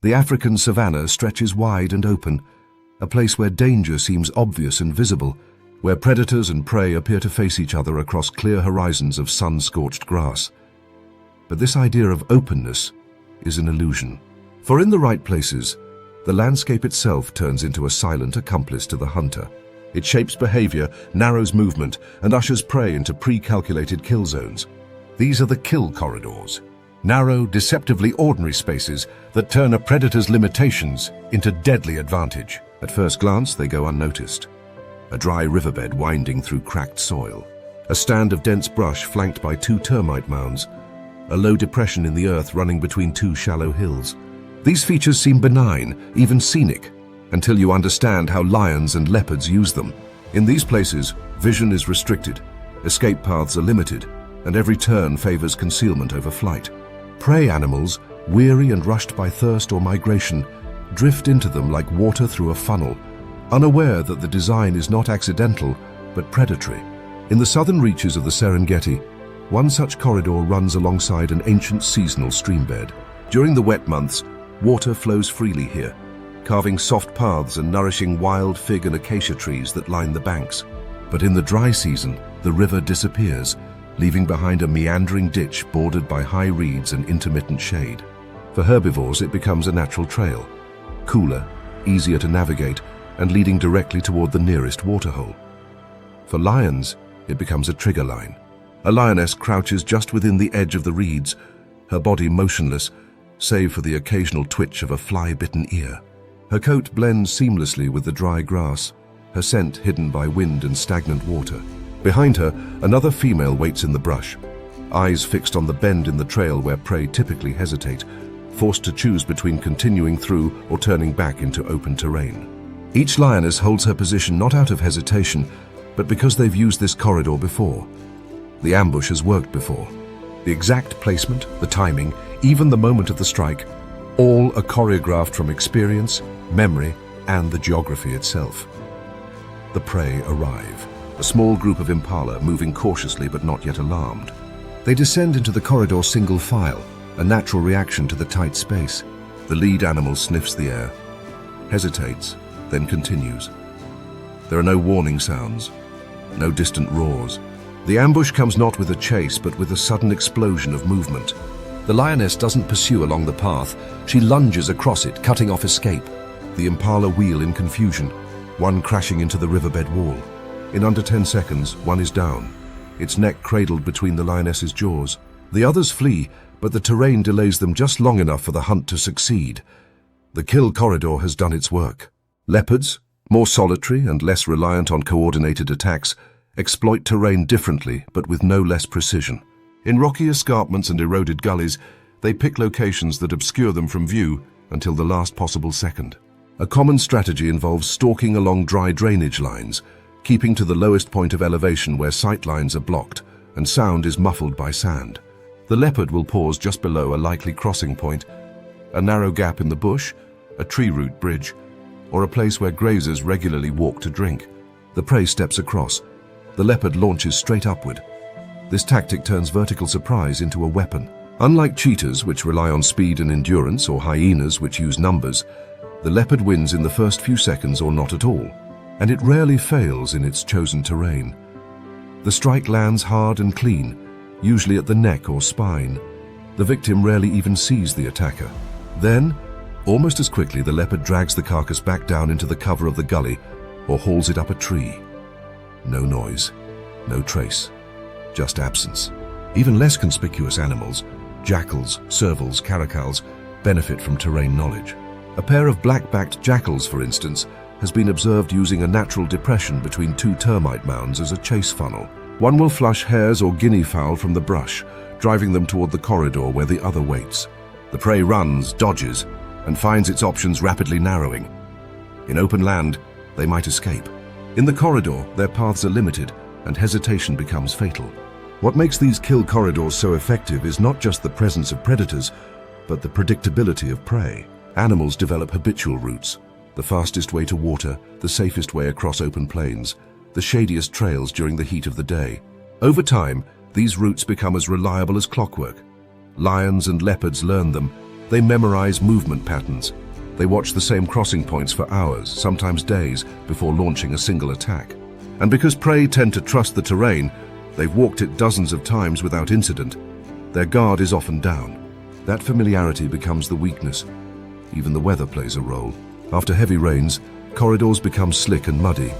The African savanna stretches wide and open, a place where danger seems obvious and visible, where predators and prey appear to face each other across clear horizons of sun-scorched grass. But this idea of openness is an illusion. For in the right places, the landscape itself turns into a silent accomplice to the hunter. It shapes behavior, narrows movement, and ushers prey into pre-calculated kill zones. These are the kill corridors, narrow, deceptively ordinary spaces that turn a predator's limitations into deadly advantage. At first glance, they go unnoticed. A dry riverbed winding through cracked soil, a stand of dense brush flanked by 2 termite mounds, a low depression in the earth running between 2 shallow hills. These features seem benign, even scenic, until you understand how lions and leopards use them. In these places, vision is restricted, escape paths are limited, and every turn favors concealment over flight. Prey animals, weary and rushed by thirst or migration, drift into them like water through a funnel, unaware that the design is not accidental, but predatory. In the southern reaches of the Serengeti, one such corridor runs alongside an ancient seasonal streambed. During the wet months, water flows freely here, carving soft paths and nourishing wild fig and acacia trees that line the banks. But in the dry season, the river disappears, leaving behind a meandering ditch bordered by high reeds and intermittent shade. For herbivores, it becomes a natural trail, cooler, easier to navigate, and leading directly toward the nearest waterhole. For lions, it becomes a trigger line. A lioness crouches just within the edge of the reeds, her body motionless, save for the occasional twitch of a fly-bitten ear. Her coat blends seamlessly with the dry grass, her scent hidden by wind and stagnant water. Behind her, another female waits in the brush, eyes fixed on the bend in the trail where prey typically hesitate, forced to choose between continuing through or turning back into open terrain. Each lioness holds her position not out of hesitation, but because they've used this corridor before. The ambush has worked before. The exact placement, the timing, even the moment of the strike, all are choreographed from experience, memory, and the geography itself. The prey arrive, a small group of impala moving cautiously but not yet alarmed. They descend into the corridor single file, a natural reaction to the tight space. The lead animal sniffs the air, hesitates, then continues. There are no warning sounds, no distant roars. The ambush comes not with a chase, but with a sudden explosion of movement. The lioness doesn't pursue along the path. She lunges across it, cutting off escape. The impala wheel in confusion, one crashing into the riverbed wall. In under 10 seconds, one is down, its neck cradled between the lioness's jaws. The others flee, but the terrain delays them just long enough for the hunt to succeed. The kill corridor has done its work. Leopards, more solitary and less reliant on coordinated attacks, exploit terrain differently but with no less precision. In rocky escarpments and eroded gullies, they pick locations that obscure them from view until the last possible second. A common strategy involves stalking along dry drainage lines, keeping to the lowest point of elevation where sight lines are blocked and sound is muffled by sand. The leopard will pause just below a likely crossing point, a narrow gap in the bush, a tree root bridge, or a place where grazers regularly walk to drink. The prey steps across. The leopard launches straight upward. This tactic turns vertical surprise into a weapon. Unlike cheetahs, which rely on speed and endurance, or hyenas, which use numbers, the leopard wins in the first few seconds or not at all, and it rarely fails in its chosen terrain. The strike lands hard and clean, usually at the neck or spine. The victim rarely even sees the attacker. Then, almost as quickly, the leopard drags the carcass back down into the cover of the gully or hauls it up a tree. No noise, no trace, just absence. Even less conspicuous animals, jackals, servals, caracals, benefit from terrain knowledge. A pair of black-backed jackals, for instance, has been observed using a natural depression between 2 termite mounds as a chase funnel. One will flush hares or guinea fowl from the brush, driving them toward the corridor where the other waits. The prey runs, dodges, and finds its options rapidly narrowing. In open land, they might escape. In the corridor, their paths are limited, and hesitation becomes fatal. What makes these kill corridors so effective is not just the presence of predators, but the predictability of prey. Animals develop habitual routes, the fastest way to water, the safest way across open plains, the shadiest trails during the heat of the day. Over time, these routes become as reliable as clockwork. Lions and leopards learn them, They memorize movement patterns. They watch the same crossing points for hours, sometimes days, before launching a single attack. And because prey tend to trust the terrain, they've walked it dozens of times without incident. Their guard is often down. That familiarity becomes the weakness. Even the weather plays a role. After heavy rains, corridors become slick and muddy,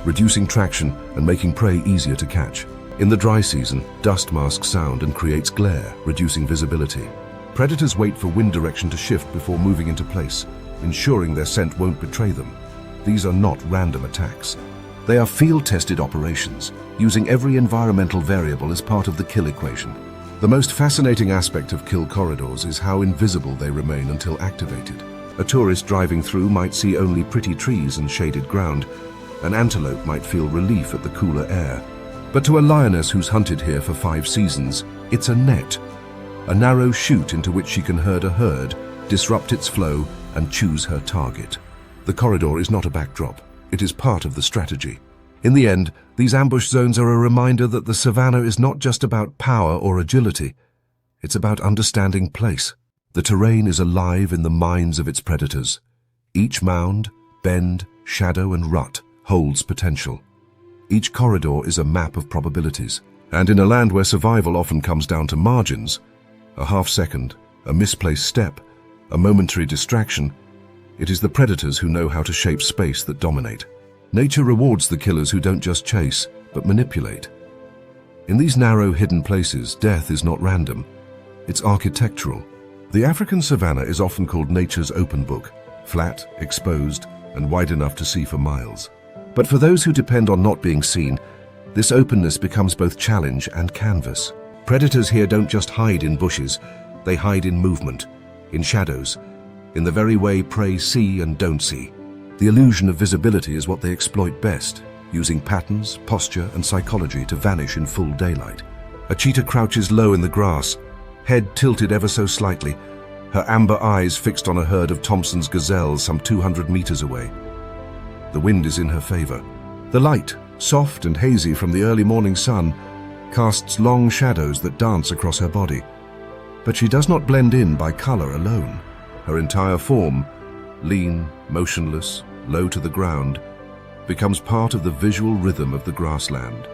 reducing traction and making prey easier to catch. In the dry season, dust masks sound and creates glare, reducing visibility. Predators wait for wind direction to shift before moving into place, ensuring their scent won't betray them. These are not random attacks. They are field-tested operations, using every environmental variable as part of the kill equation. The most fascinating aspect of kill corridors is how invisible they remain until activated. A tourist driving through might see only pretty trees and shaded ground. An antelope might feel relief at the cooler air. But to a lioness who's hunted here for 5 seasons, it's a net, a narrow chute into which she can herd a herd, disrupt its flow, and choose her target. The corridor is not a backdrop. It is part of the strategy. In the end, these ambush zones are a reminder that the savannah is not just about power or agility. It's about understanding place. The terrain is alive in the minds of its predators. Each mound, bend, shadow, and rut holds potential. Each corridor is a map of probabilities. And in a land where survival often comes down to margins, a half second, a misplaced step, a momentary distraction, it is the predators who know how to shape space that dominate. Nature rewards the killers who don't just chase, but manipulate. In these narrow, hidden places, death is not random. It's architectural. The African savanna is often called nature's open book, flat, exposed, and wide enough to see for miles. But for those who depend on not being seen, this openness becomes both challenge and canvas. Predators here don't just hide in bushes, they hide in movement, in shadows, in the very way prey see and don't see. The illusion of visibility is what they exploit best, using patterns, posture, and psychology to vanish in full daylight. A cheetah crouches low in the grass, head tilted ever so slightly, her amber eyes fixed on a herd of Thompson's gazelles some 200 meters away. The wind is in her favor. The light, soft and hazy from the early morning sun, casts long shadows that dance across her body. But she does not blend in by color alone. Her entire form, lean, motionless, low to the ground, becomes part of the visual rhythm of the grassland.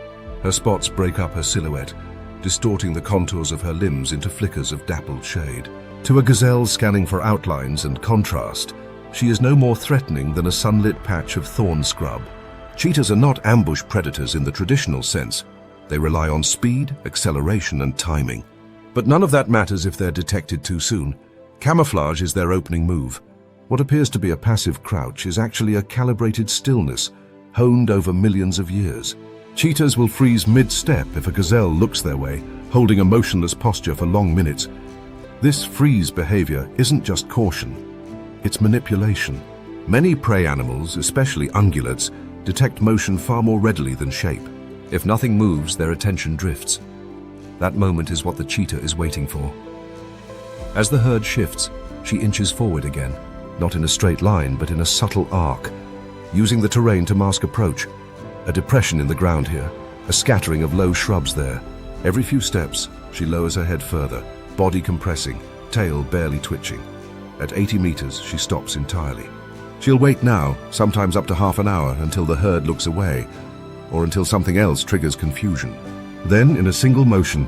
Her spots break up her silhouette, distorting the contours of her limbs into flickers of dappled shade. To a gazelle scanning for outlines and contrast, she is no more threatening than a sunlit patch of thorn scrub. Cheetahs are not ambush predators in the traditional sense. They rely on speed, acceleration, and timing. But none of that matters if they're detected too soon. Camouflage is their opening move. What appears to be a passive crouch is actually a calibrated stillness, honed over millions of years. Cheetahs will freeze mid-step if a gazelle looks their way, holding a motionless posture for long minutes. This freeze behavior isn't just caution, it's manipulation. Many prey animals, especially ungulates, detect motion far more readily than shape. If nothing moves, their attention drifts. That moment is what the cheetah is waiting for. As the herd shifts, she inches forward again, not in a straight line, but in a subtle arc, using the terrain to mask approach. A depression in the ground here, a scattering of low shrubs there. Every few steps, she lowers her head further, body compressing, tail barely twitching. At 80 meters, she stops entirely. She'll wait now, sometimes up to half an hour, until the herd looks away, or until something else triggers confusion. Then, in a single motion,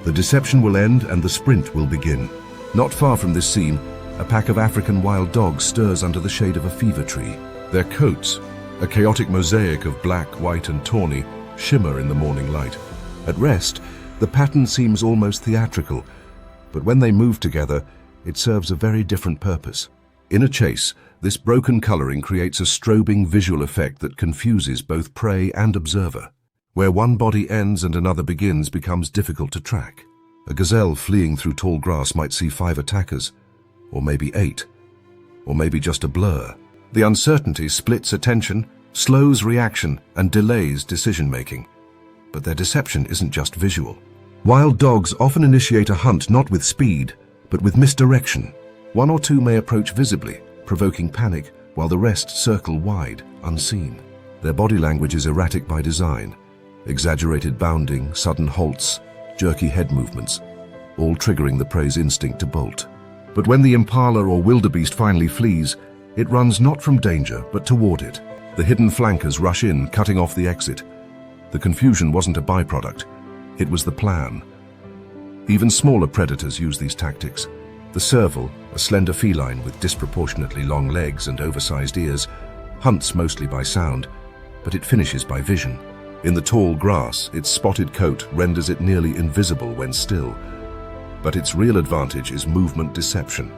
the deception will end and the sprint will begin. Not far from this scene, a pack of African wild dogs stirs under the shade of a fever tree. Their coats, a chaotic mosaic of black, white, and tawny, shimmer in the morning light. At rest, the pattern seems almost theatrical, but when they move together, it serves a very different purpose. In a chase, this broken coloring creates a strobing visual effect that confuses both prey and observer. Where one body ends and another begins becomes difficult to track. A gazelle fleeing through tall grass might see 5 attackers, or maybe 8, or maybe just a blur. The uncertainty splits attention, slows reaction, and delays decision-making. But their deception isn't just visual. Wild dogs often initiate a hunt not with speed, but with misdirection. One or two may approach visibly, provoking panic, while the rest circle wide, unseen. Their body language is erratic by design. Exaggerated bounding, sudden halts, jerky head movements, all triggering the prey's instinct to bolt. But when the impala or wildebeest finally flees, it runs not from danger, but toward it. The hidden flankers rush in, cutting off the exit. The confusion wasn't a byproduct, it was the plan. Even smaller predators use these tactics. The serval, a slender feline with disproportionately long legs and oversized ears, hunts mostly by sound, but it finishes by vision. In the tall grass, its spotted coat renders it nearly invisible when still. But its real advantage is movement deception.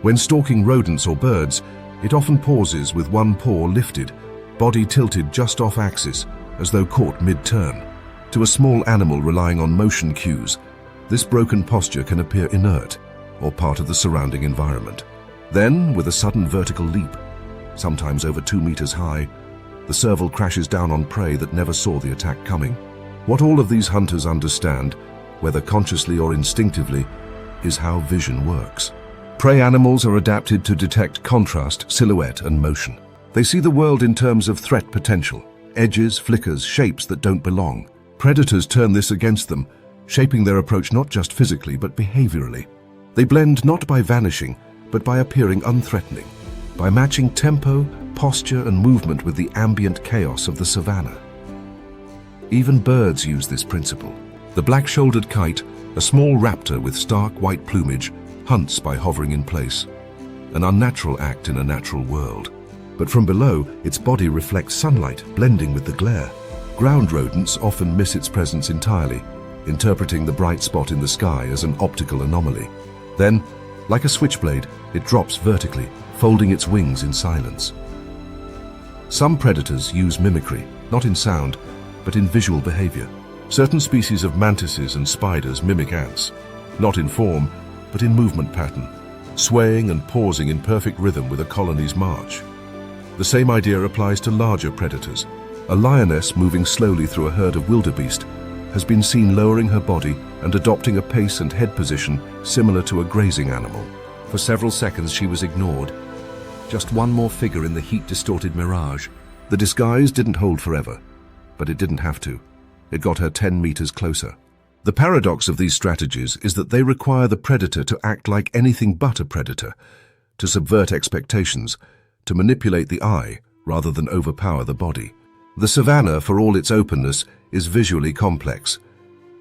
When stalking rodents or birds, it often pauses with one paw lifted, body tilted just off axis, as though caught mid-turn. To a small animal relying on motion cues, this broken posture can appear inert or part of the surrounding environment. Then, with a sudden vertical leap, sometimes over 2 meters high, the serval crashes down on prey that never saw the attack coming. What all of these hunters understand, whether consciously or instinctively, is how vision works. Prey animals are adapted to detect contrast, silhouette, and motion. They see the world in terms of threat potential, edges, flickers, shapes that don't belong. Predators turn this against them, shaping their approach not just physically but behaviorally. They blend not by vanishing, but by appearing unthreatening, by matching tempo, posture, and movement with the ambient chaos of the savanna. Even birds use this principle. The black-shouldered kite, a small raptor with stark white plumage, hunts by hovering in place, an unnatural act in a natural world. But from below, its body reflects sunlight, blending with the glare. Ground rodents often miss its presence entirely, interpreting the bright spot in the sky as an optical anomaly. Then, like a switchblade, it drops vertically, folding its wings in silence. Some predators use mimicry, not in sound, but in visual behavior. Certain species of mantises and spiders mimic ants, not in form, but in movement pattern, swaying and pausing in perfect rhythm with a colony's march. The same idea applies to larger predators. A lioness moving slowly through a herd of wildebeest has been seen lowering her body and adopting a pace and head position similar to a grazing animal. For several seconds she was ignored. Just one more figure in the heat-distorted mirage. The disguise didn't hold forever, but it didn't have to. It got her 10 meters closer. The paradox of these strategies is that they require the predator to act like anything but a predator, to subvert expectations, to manipulate the eye rather than overpower the body. The savanna, for all its openness, is visually complex.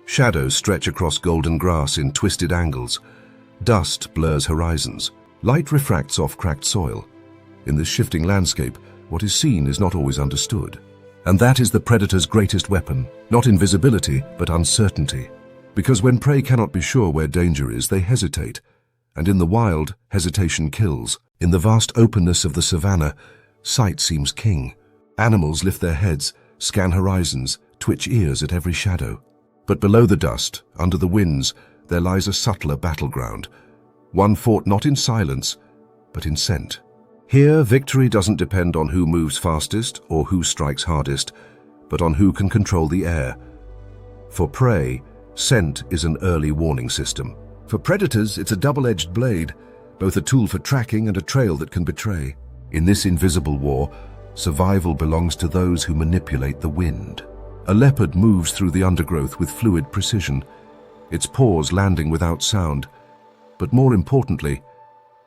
Shadows stretch across golden grass in twisted angles. Dust blurs horizons. Light refracts off cracked soil. In this shifting landscape, what is seen is not always understood. And that is the predator's greatest weapon, not invisibility, but uncertainty. Because when prey cannot be sure where danger is, they hesitate. And in the wild, hesitation kills. In the vast openness of the savanna, sight seems king. Animals lift their heads, scan horizons, twitch ears at every shadow. But below the dust, under the winds, there lies a subtler battleground. One fought not in silence, but in scent. Here, victory doesn't depend on who moves fastest or who strikes hardest, but on who can control the air. For prey, scent is an early warning system. For predators, it's a double-edged blade, both a tool for tracking and a trail that can betray. In this invisible war, survival belongs to those who manipulate the wind. A leopard moves through the undergrowth with fluid precision, its paws landing without sound, but more importantly,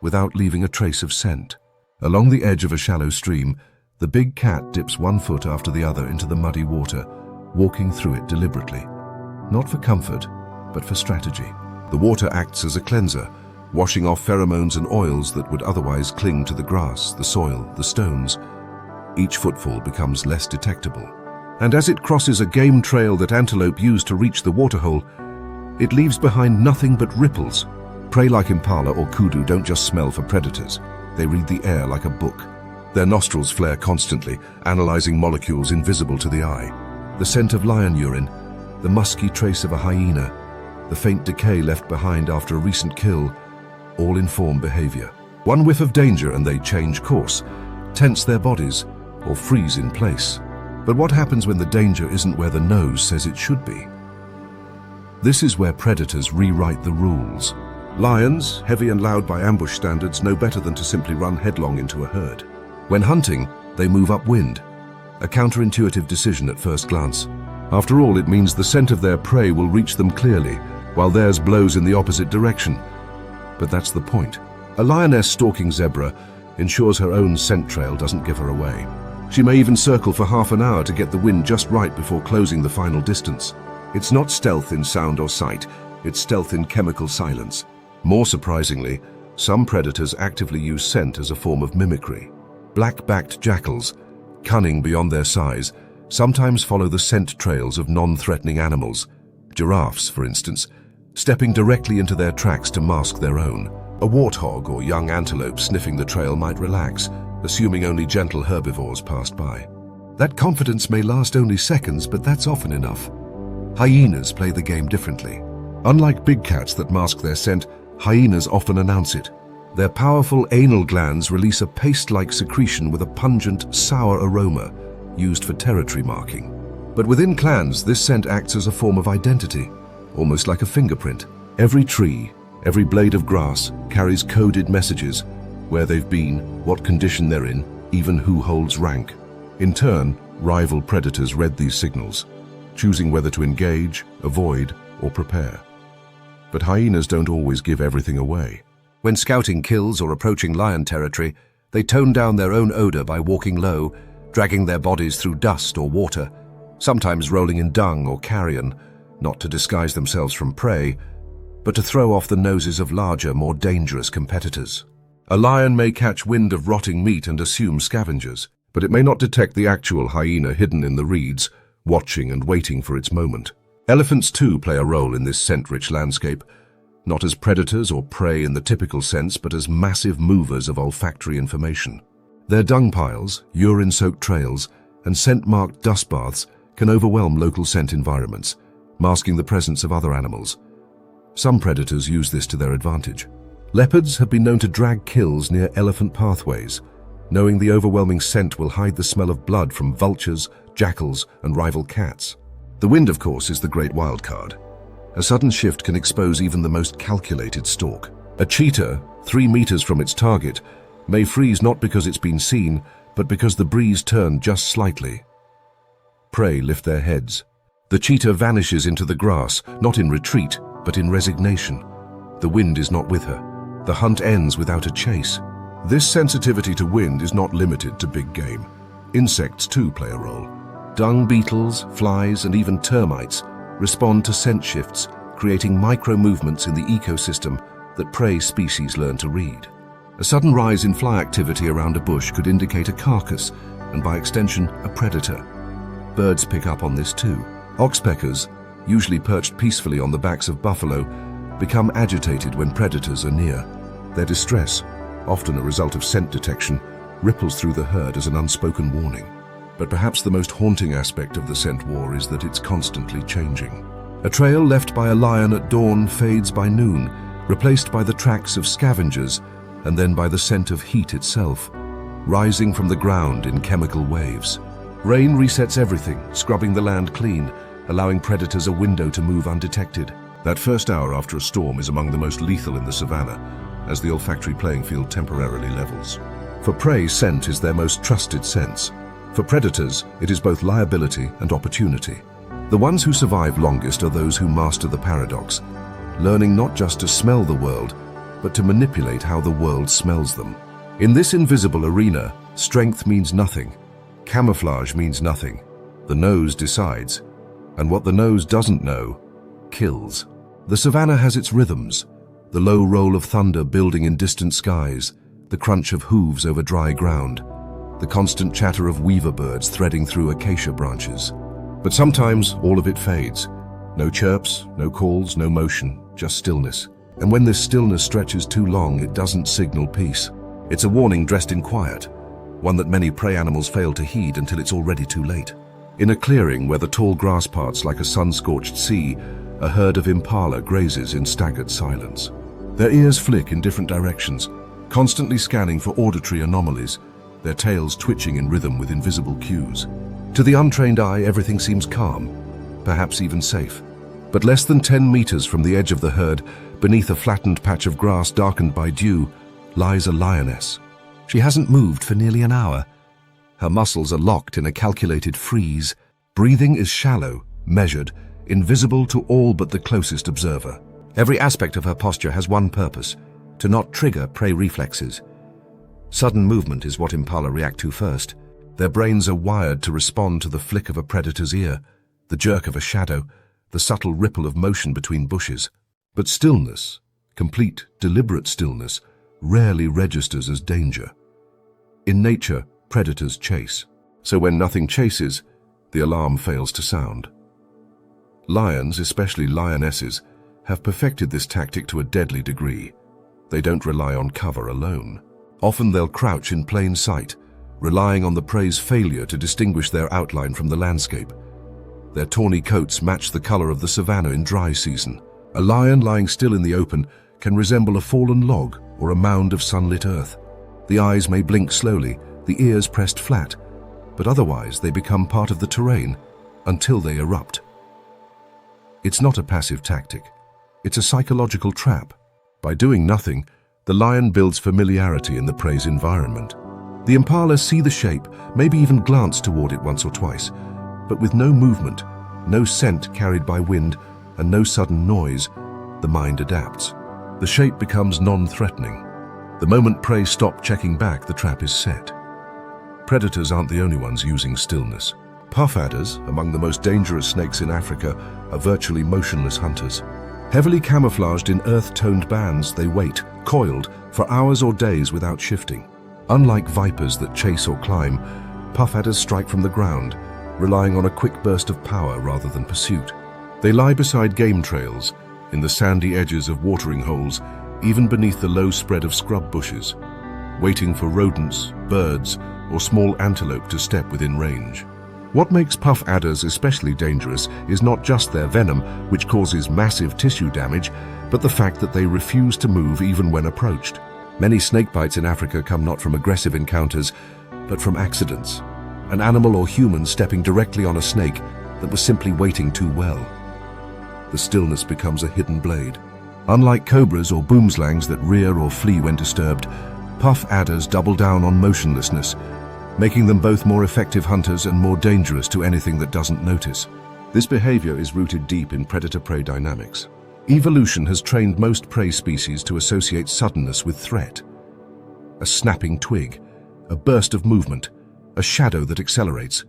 without leaving a trace of scent. Along the edge of a shallow stream, the big cat dips one foot after the other into the muddy water, walking through it deliberately. Not for comfort, but for strategy. The water acts as a cleanser, washing off pheromones and oils that would otherwise cling to the grass, the soil, the stones. Each footfall becomes less detectable. And as it crosses a game trail that antelope use to reach the waterhole, it leaves behind nothing but ripples. Prey like impala or kudu don't just smell for predators. They read the air like a book. Their nostrils flare constantly, analyzing molecules invisible to the eye. The scent of lion urine, the musky trace of a hyena, the faint decay left behind after a recent kill, all inform behavior. One whiff of danger and they change course, tense their bodies, or freeze in place. But what happens when the danger isn't where the nose says it should be? This is where predators rewrite the rules. Lions, heavy and loud by ambush standards, know better than to simply run headlong into a herd. When hunting, they move upwind, a counterintuitive decision at first glance. After all, it means the scent of their prey will reach them clearly, while theirs blows in the opposite direction. But that's the point. A lioness stalking zebra ensures her own scent trail doesn't give her away. She may even circle for half an hour to get the wind just right before closing the final distance. It's not stealth in sound or sight, it's stealth in chemical silence. More surprisingly, some predators actively use scent as a form of mimicry. Black-backed jackals, cunning beyond their size, sometimes follow the scent trails of non-threatening animals. Giraffes, for instance, stepping directly into their tracks to mask their own. A warthog or young antelope sniffing the trail might relax, assuming only gentle herbivores passed by. That confidence may last only seconds, but that's often enough. Hyenas play the game differently. Unlike big cats that mask their scent, hyenas often announce it. Their powerful anal glands release a paste-like secretion with a pungent, sour aroma, used for territory marking. But within clans, this scent acts as a form of identity, almost like a fingerprint. Every tree, every blade of grass carries coded messages: where they've been, what condition they're in, even who holds rank. In turn, rival predators read these signals, choosing whether to engage, avoid, or prepare. But hyenas don't always give everything away. When scouting kills or approaching lion territory, they tone down their own odor by walking low, dragging their bodies through dust or water, sometimes rolling in dung or carrion, not to disguise themselves from prey, but to throw off the noses of larger, more dangerous competitors. A lion may catch wind of rotting meat and assume scavengers, but it may not detect the actual hyena hidden in the reeds, watching and waiting for its moment. Elephants too play a role in this scent-rich landscape, not as predators or prey in the typical sense, but as massive movers of olfactory information. Their dung piles, urine-soaked trails, and scent-marked dust baths can overwhelm local scent environments, masking the presence of other animals. Some predators use this to their advantage. Leopards have been known to drag kills near elephant pathways, knowing the overwhelming scent will hide the smell of blood from vultures, jackals, and rival cats. The wind, of course, is the great wild card. A sudden shift can expose even the most calculated stalk. A cheetah, 3 meters from its target, may freeze not because it's been seen, but because the breeze turned just slightly. Prey lift their heads. The cheetah vanishes into the grass, not in retreat, but in resignation. The wind is not with her. The hunt ends without a chase. This sensitivity to wind is not limited to big game. Insects too play a role. Dung beetles, flies, and even termites respond to scent shifts, creating micro-movements in the ecosystem that prey species learn to read. A sudden rise in fly activity around a bush could indicate a carcass, and by extension, a predator. Birds pick up on this too. Oxpeckers, usually perched peacefully on the backs of buffalo, become agitated when predators are near. Their distress, often a result of scent detection, ripples through the herd as an unspoken warning. But perhaps the most haunting aspect of the scent war is that it's constantly changing. A trail left by a lion at dawn fades by noon, replaced by the tracks of scavengers, and then by the scent of heat itself, rising from the ground in chemical waves. Rain resets everything, scrubbing the land clean, allowing predators a window to move undetected. That first hour after a storm is among the most lethal in the savannah, as the olfactory playing field temporarily levels. For prey, scent is their most trusted sense. For predators, it is both liability and opportunity. The ones who survive longest are those who master the paradox, learning not just to smell the world, but to manipulate how the world smells them. In this invisible arena, strength means nothing. Camouflage means nothing. The nose decides, and what the nose doesn't know, kills. The savannah has its rhythms, the low roll of thunder building in distant skies, the crunch of hooves over dry ground, the constant chatter of weaver birds threading through acacia branches. But sometimes all of it fades. No chirps, no calls, no motion, just stillness. And when this stillness stretches too long, it doesn't signal peace. It's a warning dressed in quiet, one that many prey animals fail to heed until it's already too late. In a clearing where the tall grass parts like a sun-scorched sea, a herd of impala grazes in staggered silence. Their ears flick in different directions, constantly scanning for auditory anomalies, their tails twitching in rhythm with invisible cues. To the untrained eye, everything seems calm, perhaps even safe. But less than 10 meters from the edge of the herd, beneath a flattened patch of grass darkened by dew, lies a lioness. She hasn't moved for nearly an hour. Her muscles are locked in a calculated freeze. Breathing is shallow, measured, invisible to all but the closest observer. Every aspect of her posture has one purpose: to not trigger prey reflexes. Sudden movement is what impala react to first. Their brains are wired to respond to the flick of a predator's ear, the jerk of a shadow, the subtle ripple of motion between bushes. But stillness, complete, deliberate stillness, rarely registers as danger. In nature, predators chase. So when nothing chases, the alarm fails to sound. Lions, especially lionesses, have perfected this tactic to a deadly degree. They don't rely on cover alone. Often they'll crouch in plain sight, relying on the prey's failure to distinguish their outline from the landscape. Their tawny coats match the color of the savanna in dry season. A lion lying still in the open can resemble a fallen log or a mound of sunlit earth. The eyes may blink slowly, the ears pressed flat, but otherwise they become part of the terrain until they erupt. It's not a passive tactic. It's a psychological trap. By doing nothing, the lion builds familiarity in the prey's environment. The impala see the shape, maybe even glance toward it once or twice, but with no movement, no scent carried by wind, and no sudden noise, the mind adapts. The shape becomes non-threatening. The moment prey stop checking back, the trap is set. Predators aren't the only ones using stillness. Puff adders, among the most dangerous snakes in Africa, are virtually motionless hunters. Heavily camouflaged in earth-toned bands, they wait, coiled, for hours or days without shifting. Unlike vipers that chase or climb, puff adders strike from the ground, relying on a quick burst of power rather than pursuit. They lie beside game trails, in the sandy edges of watering holes, even beneath the low spread of scrub bushes, waiting for rodents, birds, or small antelope to step within range. What makes puff adders especially dangerous is not just their venom, which causes massive tissue damage, but the fact that they refuse to move even when approached. Many snake bites in Africa come not from aggressive encounters, but from accidents. An animal or human stepping directly on a snake that was simply waiting too well. The stillness becomes a hidden blade. Unlike cobras or boomslangs that rear or flee when disturbed, puff adders double down on motionlessness, making them both more effective hunters and more dangerous to anything that doesn't notice. This behavior is rooted deep in predator-prey dynamics. Evolution has trained most prey species to associate suddenness with threat. A snapping twig, a burst of movement, a shadow that accelerates.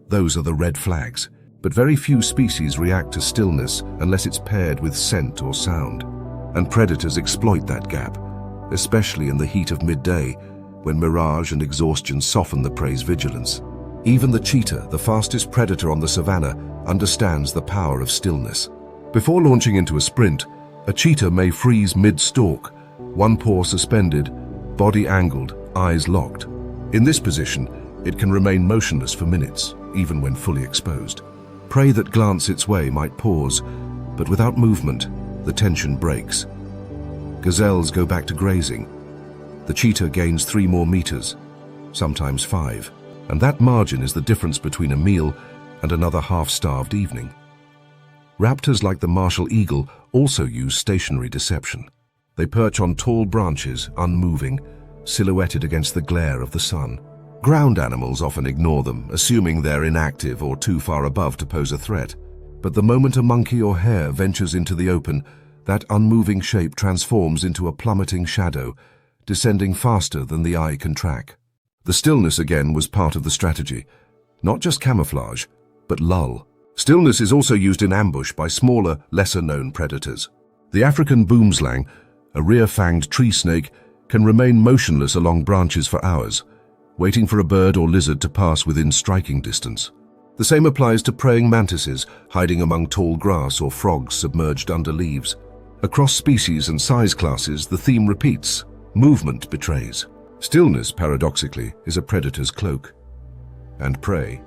Those are the red flags. But very few species react to stillness unless it's paired with scent or sound. And predators exploit that gap, especially in the heat of midday, when mirage and exhaustion soften the prey's vigilance. Even the cheetah, the fastest predator on the savanna, understands the power of stillness. Before launching into a sprint, a cheetah may freeze mid-stalk, one paw suspended, body angled, eyes locked. In this position, it can remain motionless for minutes, even when fully exposed. Prey that glance its way might pause, but without movement, the tension breaks. Gazelles go back to grazing. The cheetah gains 3 more meters, sometimes 5, and that margin is the difference between a meal and another half-starved evening. Raptors like the martial eagle also use stationary deception. They perch on tall branches, unmoving, silhouetted against the glare of the sun. Ground animals often ignore them, assuming they're inactive or too far above to pose a threat. But the moment a monkey or hare ventures into the open, that unmoving shape transforms into a plummeting shadow, descending faster than the eye can track. The stillness again was part of the strategy. Not just camouflage, but lull. Stillness is also used in ambush by smaller, lesser-known predators. The African boomslang, a rear-fanged tree snake, can remain motionless along branches for hours, waiting for a bird or lizard to pass within striking distance. The same applies to praying mantises hiding among tall grass or frogs submerged under leaves. Across species and size classes, the theme repeats. Movement betrays. Stillness, paradoxically, is a predator's cloak. And prey,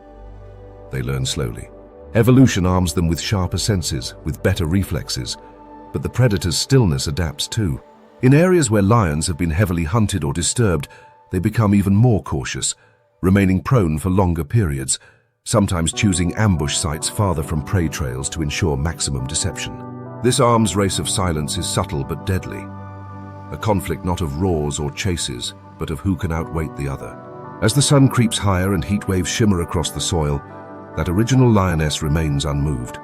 they learn slowly. Evolution arms them with sharper senses, with better reflexes, but the predator's stillness adapts too. In areas where lions have been heavily hunted or disturbed, they become even more cautious, remaining prone for longer periods, sometimes choosing ambush sites farther from prey trails to ensure maximum deception. This arms race of silence is subtle but deadly, a conflict not of roars or chases, but of who can outweight the other. As the sun creeps higher and heat waves shimmer across the soil, that original lioness remains unmoved.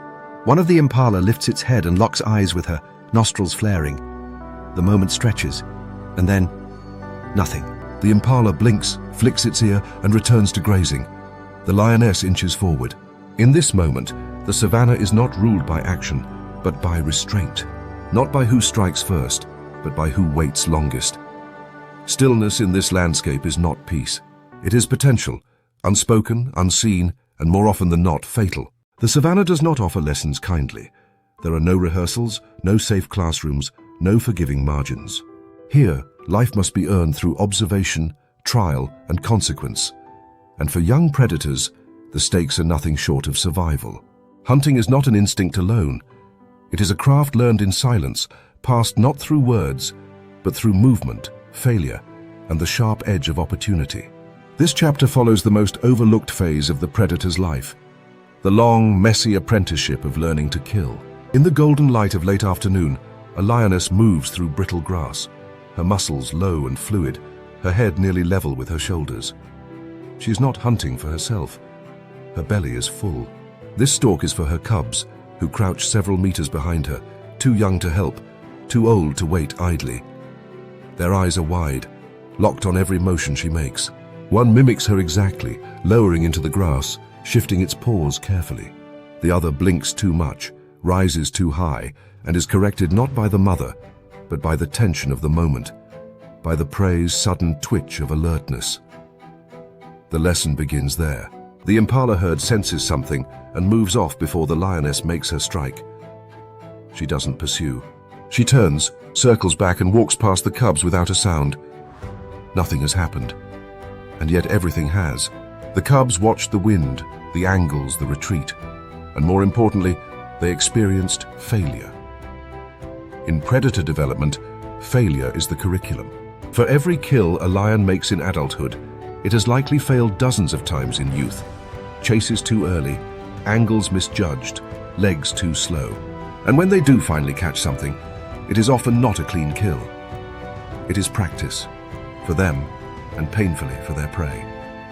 One of the impala lifts its head and locks eyes with her, nostrils flaring. The moment stretches, And then, nothing. The impala blinks, flicks its ear, and returns to grazing. The lioness inches forward. In this moment, the savannah is not ruled by action, but by restraint. Not by who strikes first, but by who waits longest. Stillness in this landscape is not peace. It is potential, unspoken, unseen, and more often than not, fatal. The savannah does not offer lessons kindly. There are no rehearsals, no safe classrooms, no forgiving margins. Here, life must be earned through observation, trial, and consequence. And for young predators, the stakes are nothing short of survival. Hunting is not an instinct alone. It is a craft learned in silence, passed not through words, but through movement, failure, and the sharp edge of opportunity. This chapter follows the most overlooked phase of the predator's life, the long, messy apprenticeship of learning to kill. In the golden light of late afternoon, a lioness moves through brittle grass, her muscles low and fluid, her head nearly level with her shoulders. She is not hunting for herself. Her belly is full. This stalk is for her cubs, who crouch several meters behind her, too young to help, too old to wait idly. Their eyes are wide, locked on every motion she makes. One mimics her exactly, lowering into the grass, shifting its paws carefully. The other blinks too much, rises too high, and is corrected not by the mother, but by the tension of the moment, by the prey's sudden twitch of alertness. The lesson begins there. The impala herd senses something and moves off before the lioness makes her strike. She doesn't pursue. She turns, circles back, and walks past the cubs without a sound. Nothing has happened. And yet everything has. The cubs watched the wind, the angles, the retreat. And more importantly, they experienced failure. In predator development, failure is the curriculum. For every kill a lion makes in adulthood, it has likely failed dozens of times in youth. Chases too early, angles misjudged, legs too slow. And when they do finally catch something, it is often not a clean kill. It is practice, for them, and painfully for their prey.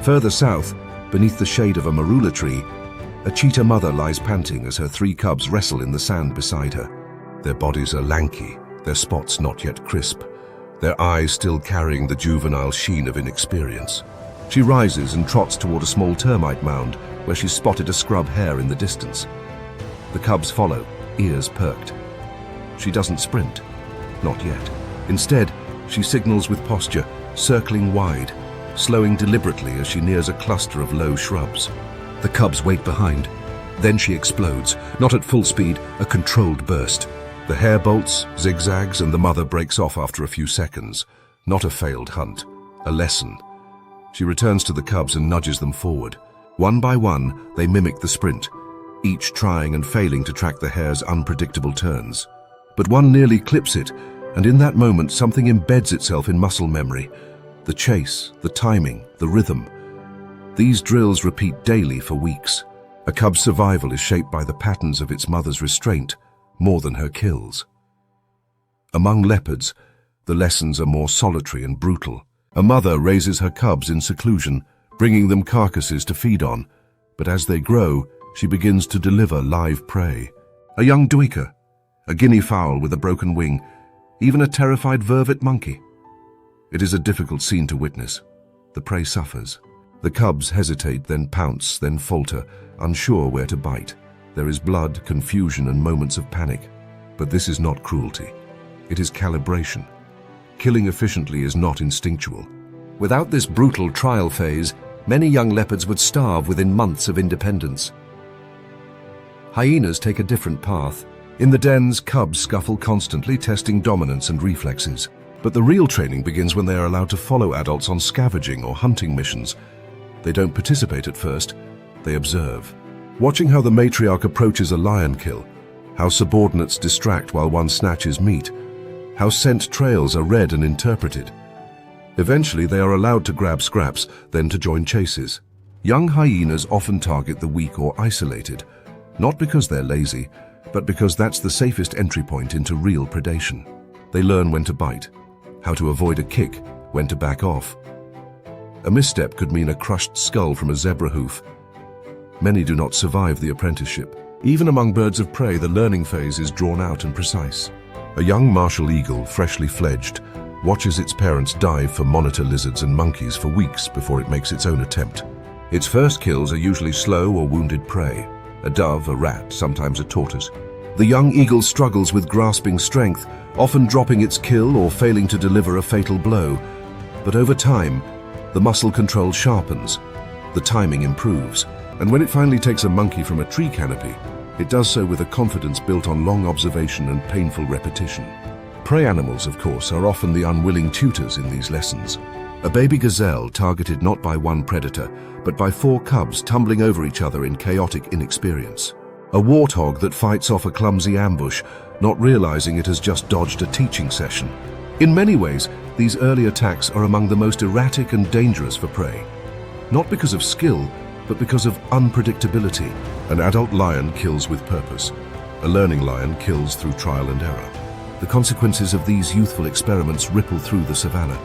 Further south, beneath the shade of a marula tree, a cheetah mother lies panting as her 3 cubs wrestle in the sand beside her. Their bodies are lanky, their spots not yet crisp, their eyes still carrying the juvenile sheen of inexperience. She rises and trots toward a small termite mound where she spotted a scrub hare in the distance. The cubs follow, ears perked. She doesn't sprint, not yet. Instead, she signals with posture, circling wide, slowing deliberately as she nears a cluster of low shrubs. The cubs wait behind. Then she explodes, not at full speed, a controlled burst. The hare bolts, zigzags, and the mother breaks off after a few seconds. Not a failed hunt, a lesson. She returns to the cubs and nudges them forward. One by one, they mimic the sprint, each trying and failing to track the hare's unpredictable turns. But one nearly clips it, and in that moment something embeds itself in muscle memory. The chase, the timing, the rhythm. These drills repeat daily for weeks. A cub's survival is shaped by the patterns of its mother's restraint, more than her kills. Among leopards, the lessons are more solitary and brutal. A mother raises her cubs in seclusion, bringing them carcasses to feed on, but as they grow, she begins to deliver live prey. A young duiker, a guinea fowl with a broken wing, even a terrified vervet monkey. It is a difficult scene to witness. The prey suffers. The cubs hesitate, then pounce, then falter, unsure where to bite. There is blood, confusion, and moments of panic. But this is not cruelty. It is calibration. Killing efficiently is not instinctual. Without this brutal trial phase, many young leopards would starve within months of independence. Hyenas take a different path. In the dens, cubs scuffle constantly, testing dominance and reflexes. But the real training begins when they are allowed to follow adults on scavenging or hunting missions. They don't participate at first, they observe. Watching how the matriarch approaches a lion kill, how subordinates distract while one snatches meat, how scent trails are read and interpreted. Eventually they are allowed to grab scraps, then to join chases. Young hyenas often target the weak or isolated, not because they're lazy, but because that's the safest entry point into real predation. They learn when to bite, how to avoid a kick, when to back off. A misstep could mean a crushed skull from a zebra hoof. Many do not survive the apprenticeship. Even among birds of prey, the learning phase is drawn out and precise. A young martial eagle, freshly fledged, watches its parents dive for monitor lizards and monkeys for weeks before it makes its own attempt. Its first kills are usually slow or wounded prey, a dove, a rat, sometimes a tortoise. The young eagle struggles with grasping strength, often dropping its kill or failing to deliver a fatal blow. But over time, the muscle control sharpens, the timing improves, and when it finally takes a monkey from a tree canopy, it does so with a confidence built on long observation and painful repetition. Prey animals, of course, are often the unwilling tutors in these lessons. A baby gazelle targeted not by one predator, but by 4 cubs tumbling over each other in chaotic inexperience. A warthog that fights off a clumsy ambush, not realizing it has just dodged a teaching session. In many ways, these early attacks are among the most erratic and dangerous for prey. Not because of skill, but because of unpredictability. An adult lion kills with purpose. A learning lion kills through trial and error. The consequences of these youthful experiments ripple through the savannah.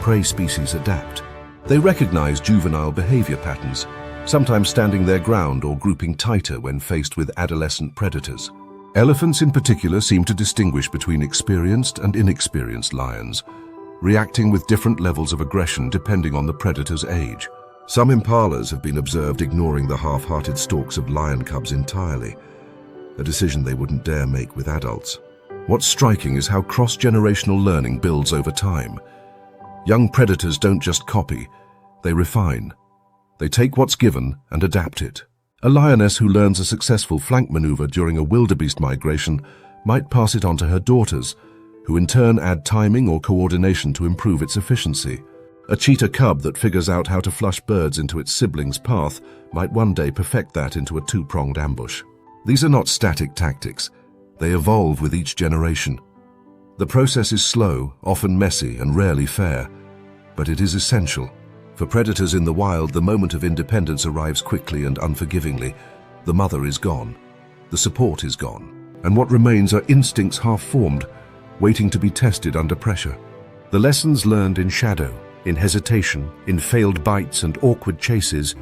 Prey species adapt. They recognize juvenile behavior patterns, sometimes standing their ground or grouping tighter when faced with adolescent predators. Elephants in particular seem to distinguish between experienced and inexperienced lions, reacting with different levels of aggression depending on the predator's age. Some impalas have been observed ignoring the half-hearted stalks of lion cubs entirely, a decision they wouldn't dare make with adults. What's striking is how cross-generational learning builds over time. Young predators don't just copy, they refine. They take what's given and adapt it. A lioness who learns a successful flank maneuver during a wildebeest migration might pass it on to her daughters, who in turn add timing or coordination to improve its efficiency. A cheetah cub that figures out how to flush birds into its siblings' path might one day perfect that into a 2-pronged ambush. These are not static tactics. They evolve with each generation. The process is slow, often messy, and rarely fair, but it is essential. For predators in the wild, the moment of independence arrives quickly and unforgivingly. The mother is gone. The support is gone. And what remains are instincts half-formed, waiting to be tested under pressure. The lessons learned in shadow, in hesitation, in failed bites and awkward chases,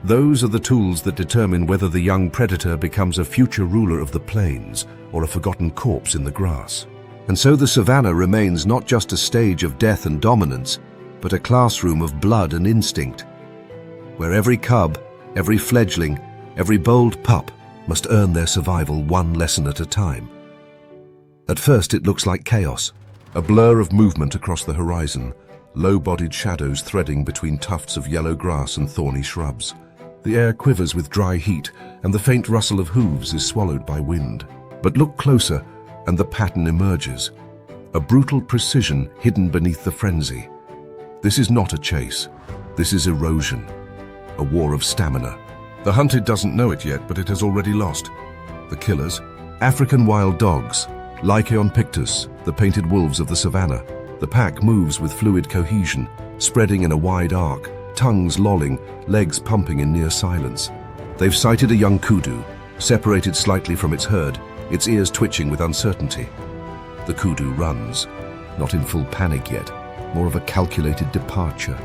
those are the tools that determine whether the young predator becomes a future ruler of the plains or a forgotten corpse in the grass. And so the savannah remains not just a stage of death and dominance, but a classroom of blood and instinct, where every cub, every fledgling, every bold pup must earn their survival one lesson at a time. At first it looks like chaos, a blur of movement across the horizon, low-bodied shadows threading between tufts of yellow grass and thorny shrubs. The air quivers with dry heat, and the faint rustle of hooves is swallowed by wind. But look closer, and the pattern emerges, a brutal precision hidden beneath the frenzy. This is not a chase. This is erosion, a war of stamina. The hunted doesn't know it yet, but it has already lost. The killers, African wild dogs, Lycaon pictus, the painted wolves of the savannah. The pack moves with fluid cohesion, spreading in a wide arc, tongues lolling, legs pumping in near silence. They've sighted a young kudu, separated slightly from its herd, its ears twitching with uncertainty. The kudu runs, not in full panic yet, more of a calculated departure.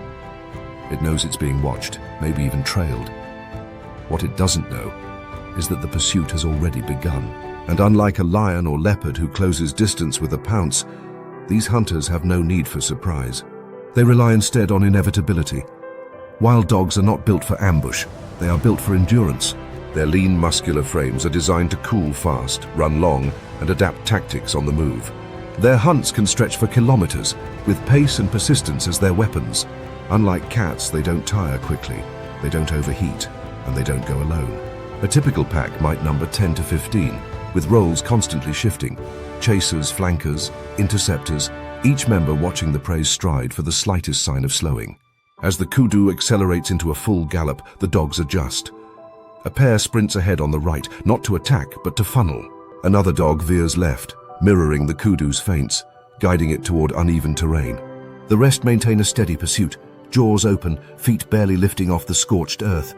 It knows it's being watched, maybe even trailed. What it doesn't know is that the pursuit has already begun. And unlike a lion or leopard who closes distance with a pounce, these hunters have no need for surprise. They rely instead on inevitability. Wild dogs are not built for ambush, they are built for endurance. Their lean, muscular frames are designed to cool fast, run long, and adapt tactics on the move. Their hunts can stretch for kilometers, with pace and persistence as their weapons. Unlike cats, they don't tire quickly, they don't overheat, and they don't go alone. A typical pack might number 10 to 15, with roles constantly shifting. Chasers, flankers, interceptors, each member watching the prey's stride for the slightest sign of slowing. As the kudu accelerates into a full gallop, the dogs adjust. A pair sprints ahead on the right, not to attack, but to funnel. Another dog veers left, mirroring the kudu's feints, guiding it toward uneven terrain. The rest maintain a steady pursuit, jaws open, feet barely lifting off the scorched earth.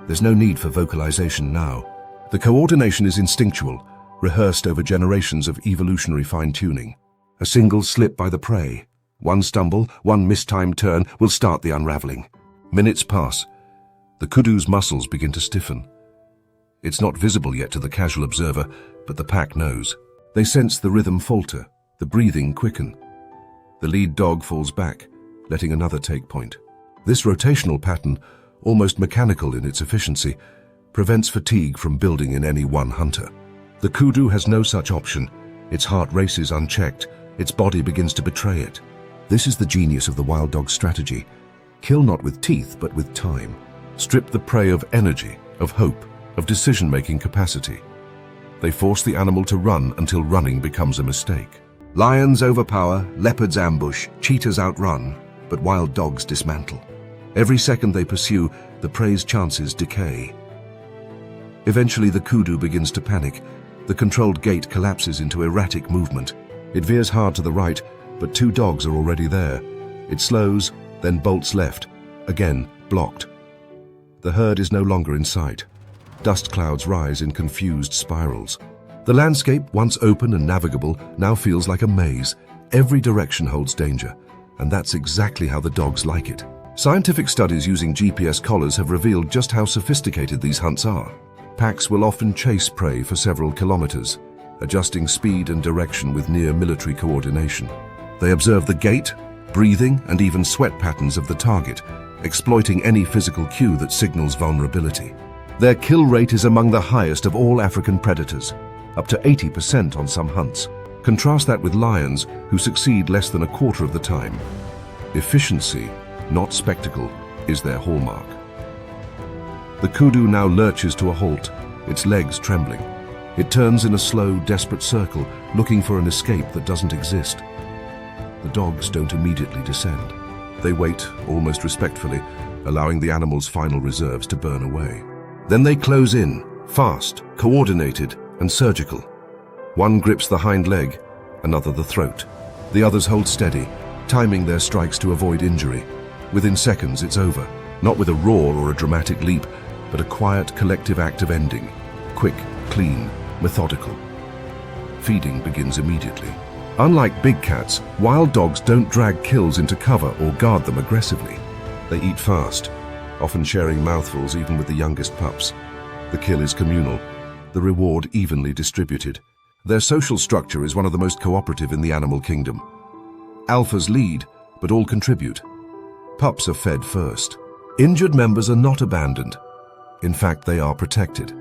There's no need for vocalization now. The coordination is instinctual, rehearsed over generations of evolutionary fine-tuning. A single slip by the prey, one stumble, one mistimed turn will start the unraveling. Minutes pass. The kudu's muscles begin to stiffen. It's not visible yet to the casual observer, but the pack knows. They sense the rhythm falter, the breathing quicken. The lead dog falls back, letting another take point. This rotational pattern, almost mechanical in its efficiency, prevents fatigue from building in any one hunter. The kudu has no such option. Its heart races unchecked. Its body begins to betray it. This is the genius of the wild dog's strategy. Kill not with teeth, but with time. Strip the prey of energy, of hope, of decision-making capacity. They force the animal to run until running becomes a mistake. Lions overpower, leopards ambush, cheetahs outrun, but wild dogs dismantle. Every second they pursue, the prey's chances decay. Eventually the kudu begins to panic. The controlled gait collapses into erratic movement. It veers hard to the right, but two dogs are already there. It slows, then bolts left, again blocked. The herd is no longer in sight. Dust clouds rise in confused spirals. The landscape, once open and navigable, now feels like a maze. Every direction holds danger, and that's exactly how the dogs like it. Scientific studies using GPS collars have revealed just how sophisticated these hunts are. Packs will often chase prey for several kilometers, adjusting speed and direction with near military coordination. They observe the gait, breathing, and even sweat patterns of the target, exploiting any physical cue that signals vulnerability. Their kill rate is among the highest of all African predators, up to 80% on some hunts. Contrast that with lions, who succeed less than a quarter of the time. Efficiency, not spectacle, is their hallmark. The kudu now lurches to a halt, its legs trembling. It turns in a slow, desperate circle, looking for an escape that doesn't exist. The dogs don't immediately descend. They wait, almost respectfully, allowing the animal's final reserves to burn away. Then they close in, fast, coordinated, and surgical. One grips the hind leg, another the throat. The others hold steady, timing their strikes to avoid injury. Within seconds, it's over, not with a roar or a dramatic leap, but a quiet, collective act of ending. Quick, clean, methodical. Feeding begins immediately. Unlike big cats, wild dogs don't drag kills into cover or guard them aggressively. They eat fast, often sharing mouthfuls even with the youngest pups. The kill is communal, the reward evenly distributed. Their social structure is one of the most cooperative in the animal kingdom. Alphas lead, but all contribute. Pups are fed first. Injured members are not abandoned. In fact, they are protected.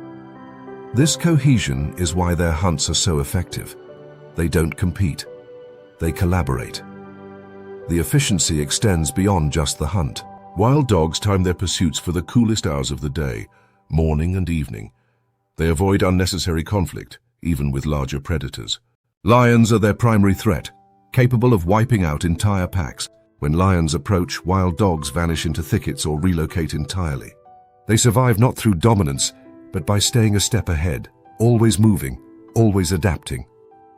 This cohesion is why their hunts are so effective. They don't compete. They collaborate. The efficiency extends beyond just the hunt. Wild dogs time their pursuits for the coolest hours of the day, morning and evening. They avoid unnecessary conflict, even with larger predators. Lions are their primary threat, capable of wiping out entire packs. When lions approach, wild dogs vanish into thickets or relocate entirely. They survive not through dominance, but by staying a step ahead, always moving, always adapting.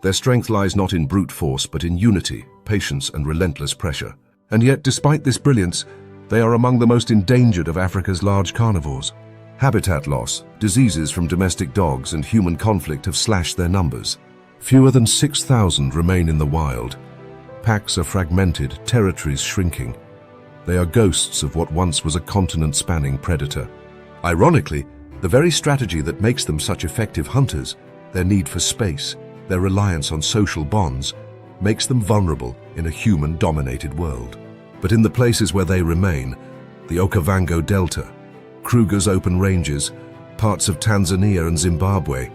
Their strength lies not in brute force, but in unity, patience, and relentless pressure. And yet, despite this brilliance, they are among the most endangered of Africa's large carnivores. Habitat loss, diseases from domestic dogs, and human conflict have slashed their numbers. Fewer than 6,000 remain in the wild. Packs are fragmented, territories shrinking. They are ghosts of what once was a continent-spanning predator. Ironically, the very strategy that makes them such effective hunters, their need for space, their reliance on social bonds, makes them vulnerable in a human-dominated world. But in the places where they remain, the Okavango Delta, Kruger's open ranges, parts of Tanzania and Zimbabwe,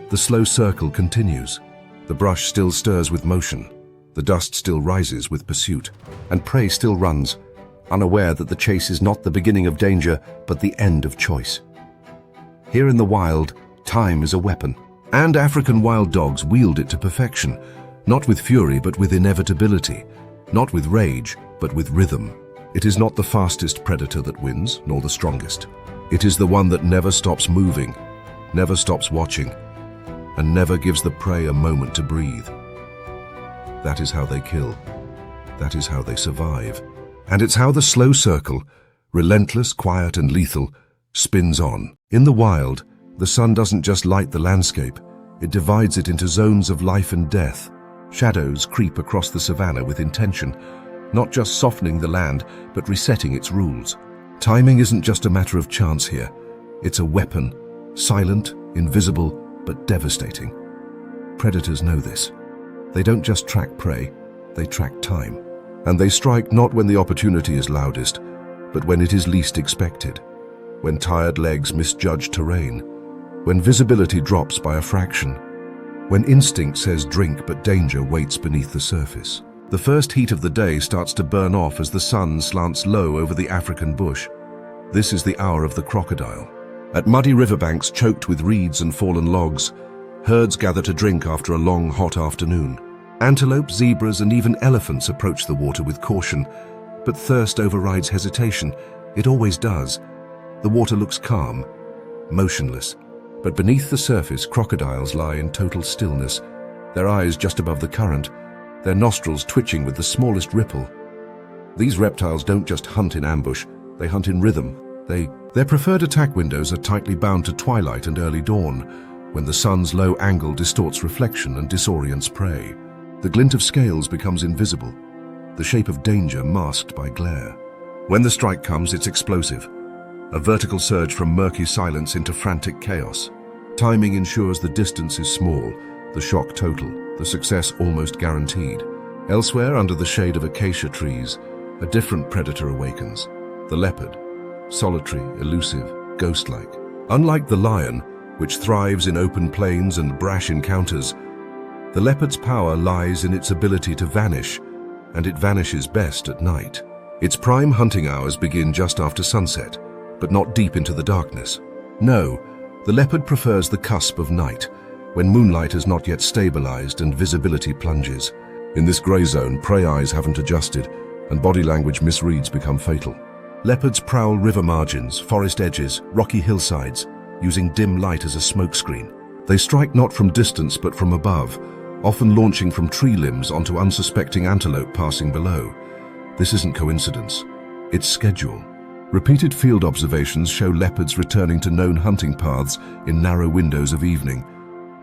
the slow circle continues. The brush still stirs with motion, the dust still rises with pursuit, and prey still runs, unaware that the chase is not the beginning of danger, but the end of choice. Here in the wild, time is a weapon, and African wild dogs wield it to perfection, not with fury but with inevitability, not with rage but with rhythm. It is not the fastest predator that wins, nor the strongest. It is the one that never stops moving, never stops watching, and never gives the prey a moment to breathe. That is how they kill. That is how they survive. And it's how the slow circle, relentless, quiet, and lethal, spins on. In the wild, the sun doesn't just light the landscape, it divides it into zones of life and death. Shadows creep across the savannah with intention, not just softening the land, but resetting its rules. Timing isn't just a matter of chance here. It's a weapon, silent, invisible, but devastating. Predators know this. They don't just track prey, They track time. And they strike not when the opportunity is loudest, but when it is least expected. When tired legs misjudge terrain. When visibility drops by a fraction. When instinct says drink but danger waits beneath the surface. The first heat of the day starts to burn off as the sun slants low over the African bush. This is the hour of the crocodile. At muddy riverbanks choked with reeds and fallen logs, herds gather to drink after a long, hot afternoon. Antelope, zebras, and even elephants approach the water with caution, but thirst overrides hesitation. It always does. The water looks calm, motionless, but beneath the surface, crocodiles lie in total stillness, their eyes just above the current, their nostrils twitching with the smallest ripple. These reptiles don't just hunt in ambush, they hunt in rhythm. Their preferred attack windows are tightly bound to twilight and early dawn, when the sun's low angle distorts reflection and disorients prey. The glint of scales becomes invisible, the shape of danger masked by glare. When the strike comes, it's explosive, a vertical surge from murky silence into frantic chaos. Timing ensures the distance is small, the shock total, the success almost guaranteed. Elsewhere, under the shade of acacia trees, a different predator awakens, the leopard. Solitary, elusive, ghost-like. Unlike the lion, which thrives in open plains and brash encounters, the leopard's power lies in its ability to vanish, and it vanishes best at night. Its prime hunting hours begin just after sunset, but not deep into the darkness. No, the leopard prefers the cusp of night, when moonlight has not yet stabilized and visibility plunges. In this gray zone, prey eyes haven't adjusted, and body language misreads become fatal. Leopards prowl river margins, forest edges, rocky hillsides, using dim light as a smokescreen. They strike not from distance but from above, often launching from tree limbs onto unsuspecting antelope passing below. This isn't coincidence, it's schedule. Repeated field observations show leopards returning to known hunting paths in narrow windows of evening,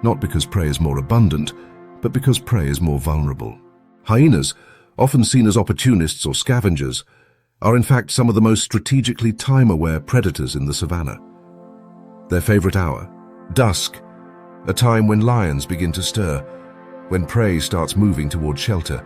not because prey is more abundant, but because prey is more vulnerable. Hyenas, often seen as opportunists or scavengers, are in fact some of the most strategically time-aware predators in the savannah. Their favorite hour, dusk, a time when lions begin to stir, when prey starts moving toward shelter,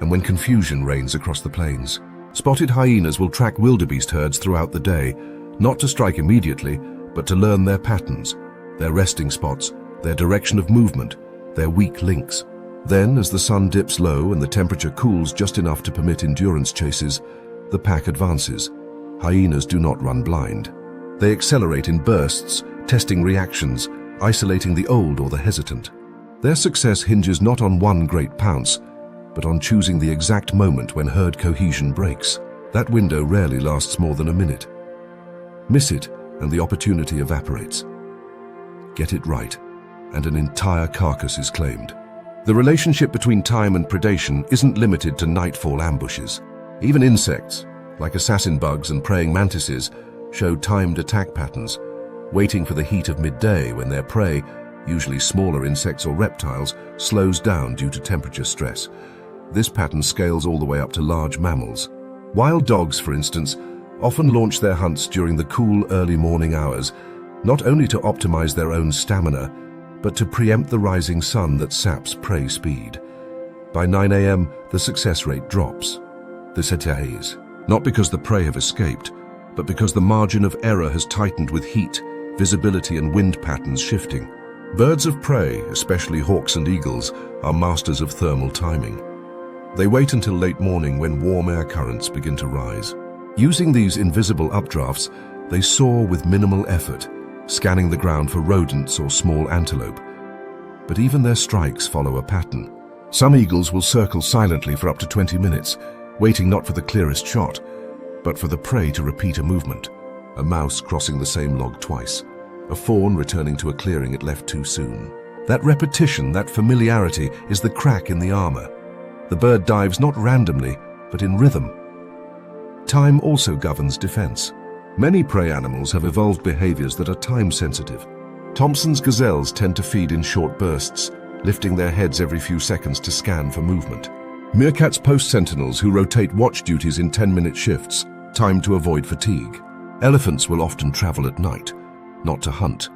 and when confusion reigns across the plains. Spotted hyenas will track wildebeest herds throughout the day, not to strike immediately, but to learn their patterns, their resting spots, their direction of movement, their weak links. Then, as the sun dips low and the temperature cools just enough to permit endurance chases, the pack advances. Hyenas do not run blind. They accelerate in bursts, testing reactions, isolating the old or the hesitant. Their success hinges not on one great pounce, but on choosing the exact moment when herd cohesion breaks. That window rarely lasts more than a minute. Miss it, and the opportunity evaporates. Get it right, and an entire carcass is claimed. The relationship between time and predation isn't limited to nightfall ambushes. Even insects, like assassin bugs and praying mantises, show timed attack patterns, waiting for the heat of midday when their prey, usually smaller insects or reptiles, slows down due to temperature stress. This pattern scales all the way up to large mammals. Wild dogs, for instance, often launch their hunts during the cool early morning hours, not only to optimize their own stamina, but to preempt the rising sun that saps prey speed. By 9 a.m., the success rate drops. This is not because the prey have escaped, but because the margin of error has tightened with heat, visibility, and wind patterns shifting. Birds of prey, especially hawks and eagles, are masters of thermal timing. They wait until late morning when warm air currents begin to rise. Using these invisible updrafts, they soar with minimal effort, scanning the ground for rodents or small antelope. But even their strikes follow a pattern. Some eagles will circle silently for up to 20 minutes, waiting not for the clearest shot, but for the prey to repeat a movement. A mouse crossing the same log twice, a fawn returning to a clearing it left too soon. That repetition, that familiarity, is the crack in the armor. The bird dives not randomly, but in rhythm. Time also governs defense. Many prey animals have evolved behaviors that are time-sensitive. Thompson's gazelles tend to feed in short bursts, lifting their heads every few seconds to scan for movement. Meerkats post sentinels who rotate watch duties in 10-minute shifts, timed to avoid fatigue. Elephants will often travel at night, not to hunt,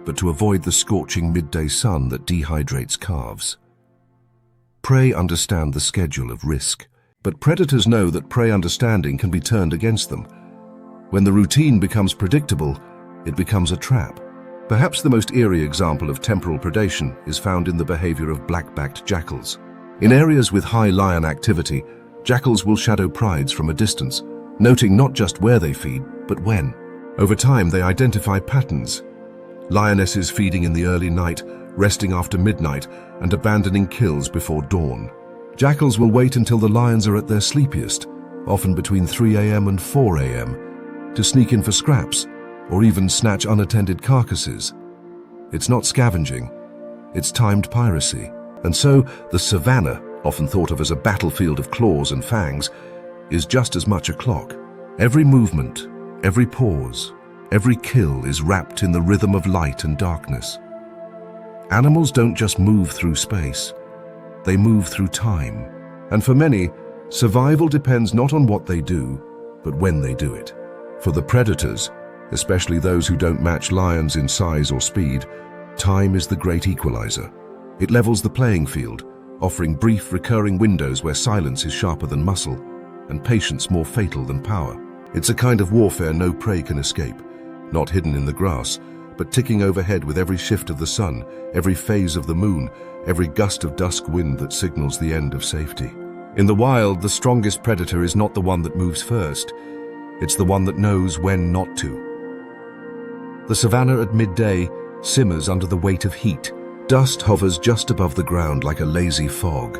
but to avoid the scorching midday sun that dehydrates calves. Prey understand the schedule of risk. But predators know that prey understanding can be turned against them. When the routine becomes predictable, it becomes a trap. Perhaps the most eerie example of temporal predation is found in the behavior of black-backed jackals. In areas with high lion activity, jackals will shadow prides from a distance, noting not just where they feed, but when. Over time, they identify patterns. Lionesses feeding in the early night, resting after midnight, and abandoning kills before dawn. Jackals will wait until the lions are at their sleepiest, often between 3 a.m. and 4 a.m., to sneak in for scraps, or even snatch unattended carcasses. It's not scavenging, it's timed piracy. And so, the savannah, often thought of as a battlefield of claws and fangs, is just as much a clock. Every movement, every pause, every kill is wrapped in the rhythm of light and darkness. Animals don't just move through space, they move through time. And for many, survival depends not on what they do, but when they do it. For the predators, especially those who don't match lions in size or speed, time is the great equalizer. It levels the playing field, offering brief, recurring windows where silence is sharper than muscle and patience more fatal than power. It's a kind of warfare no prey can escape, not hidden in the grass, but ticking overhead with every shift of the sun, every phase of the moon, every gust of dusk wind that signals the end of safety. In the wild, the strongest predator is not the one that moves first. It's the one that knows when not to. The savannah at midday simmers under the weight of heat. Dust hovers just above the ground like a lazy fog,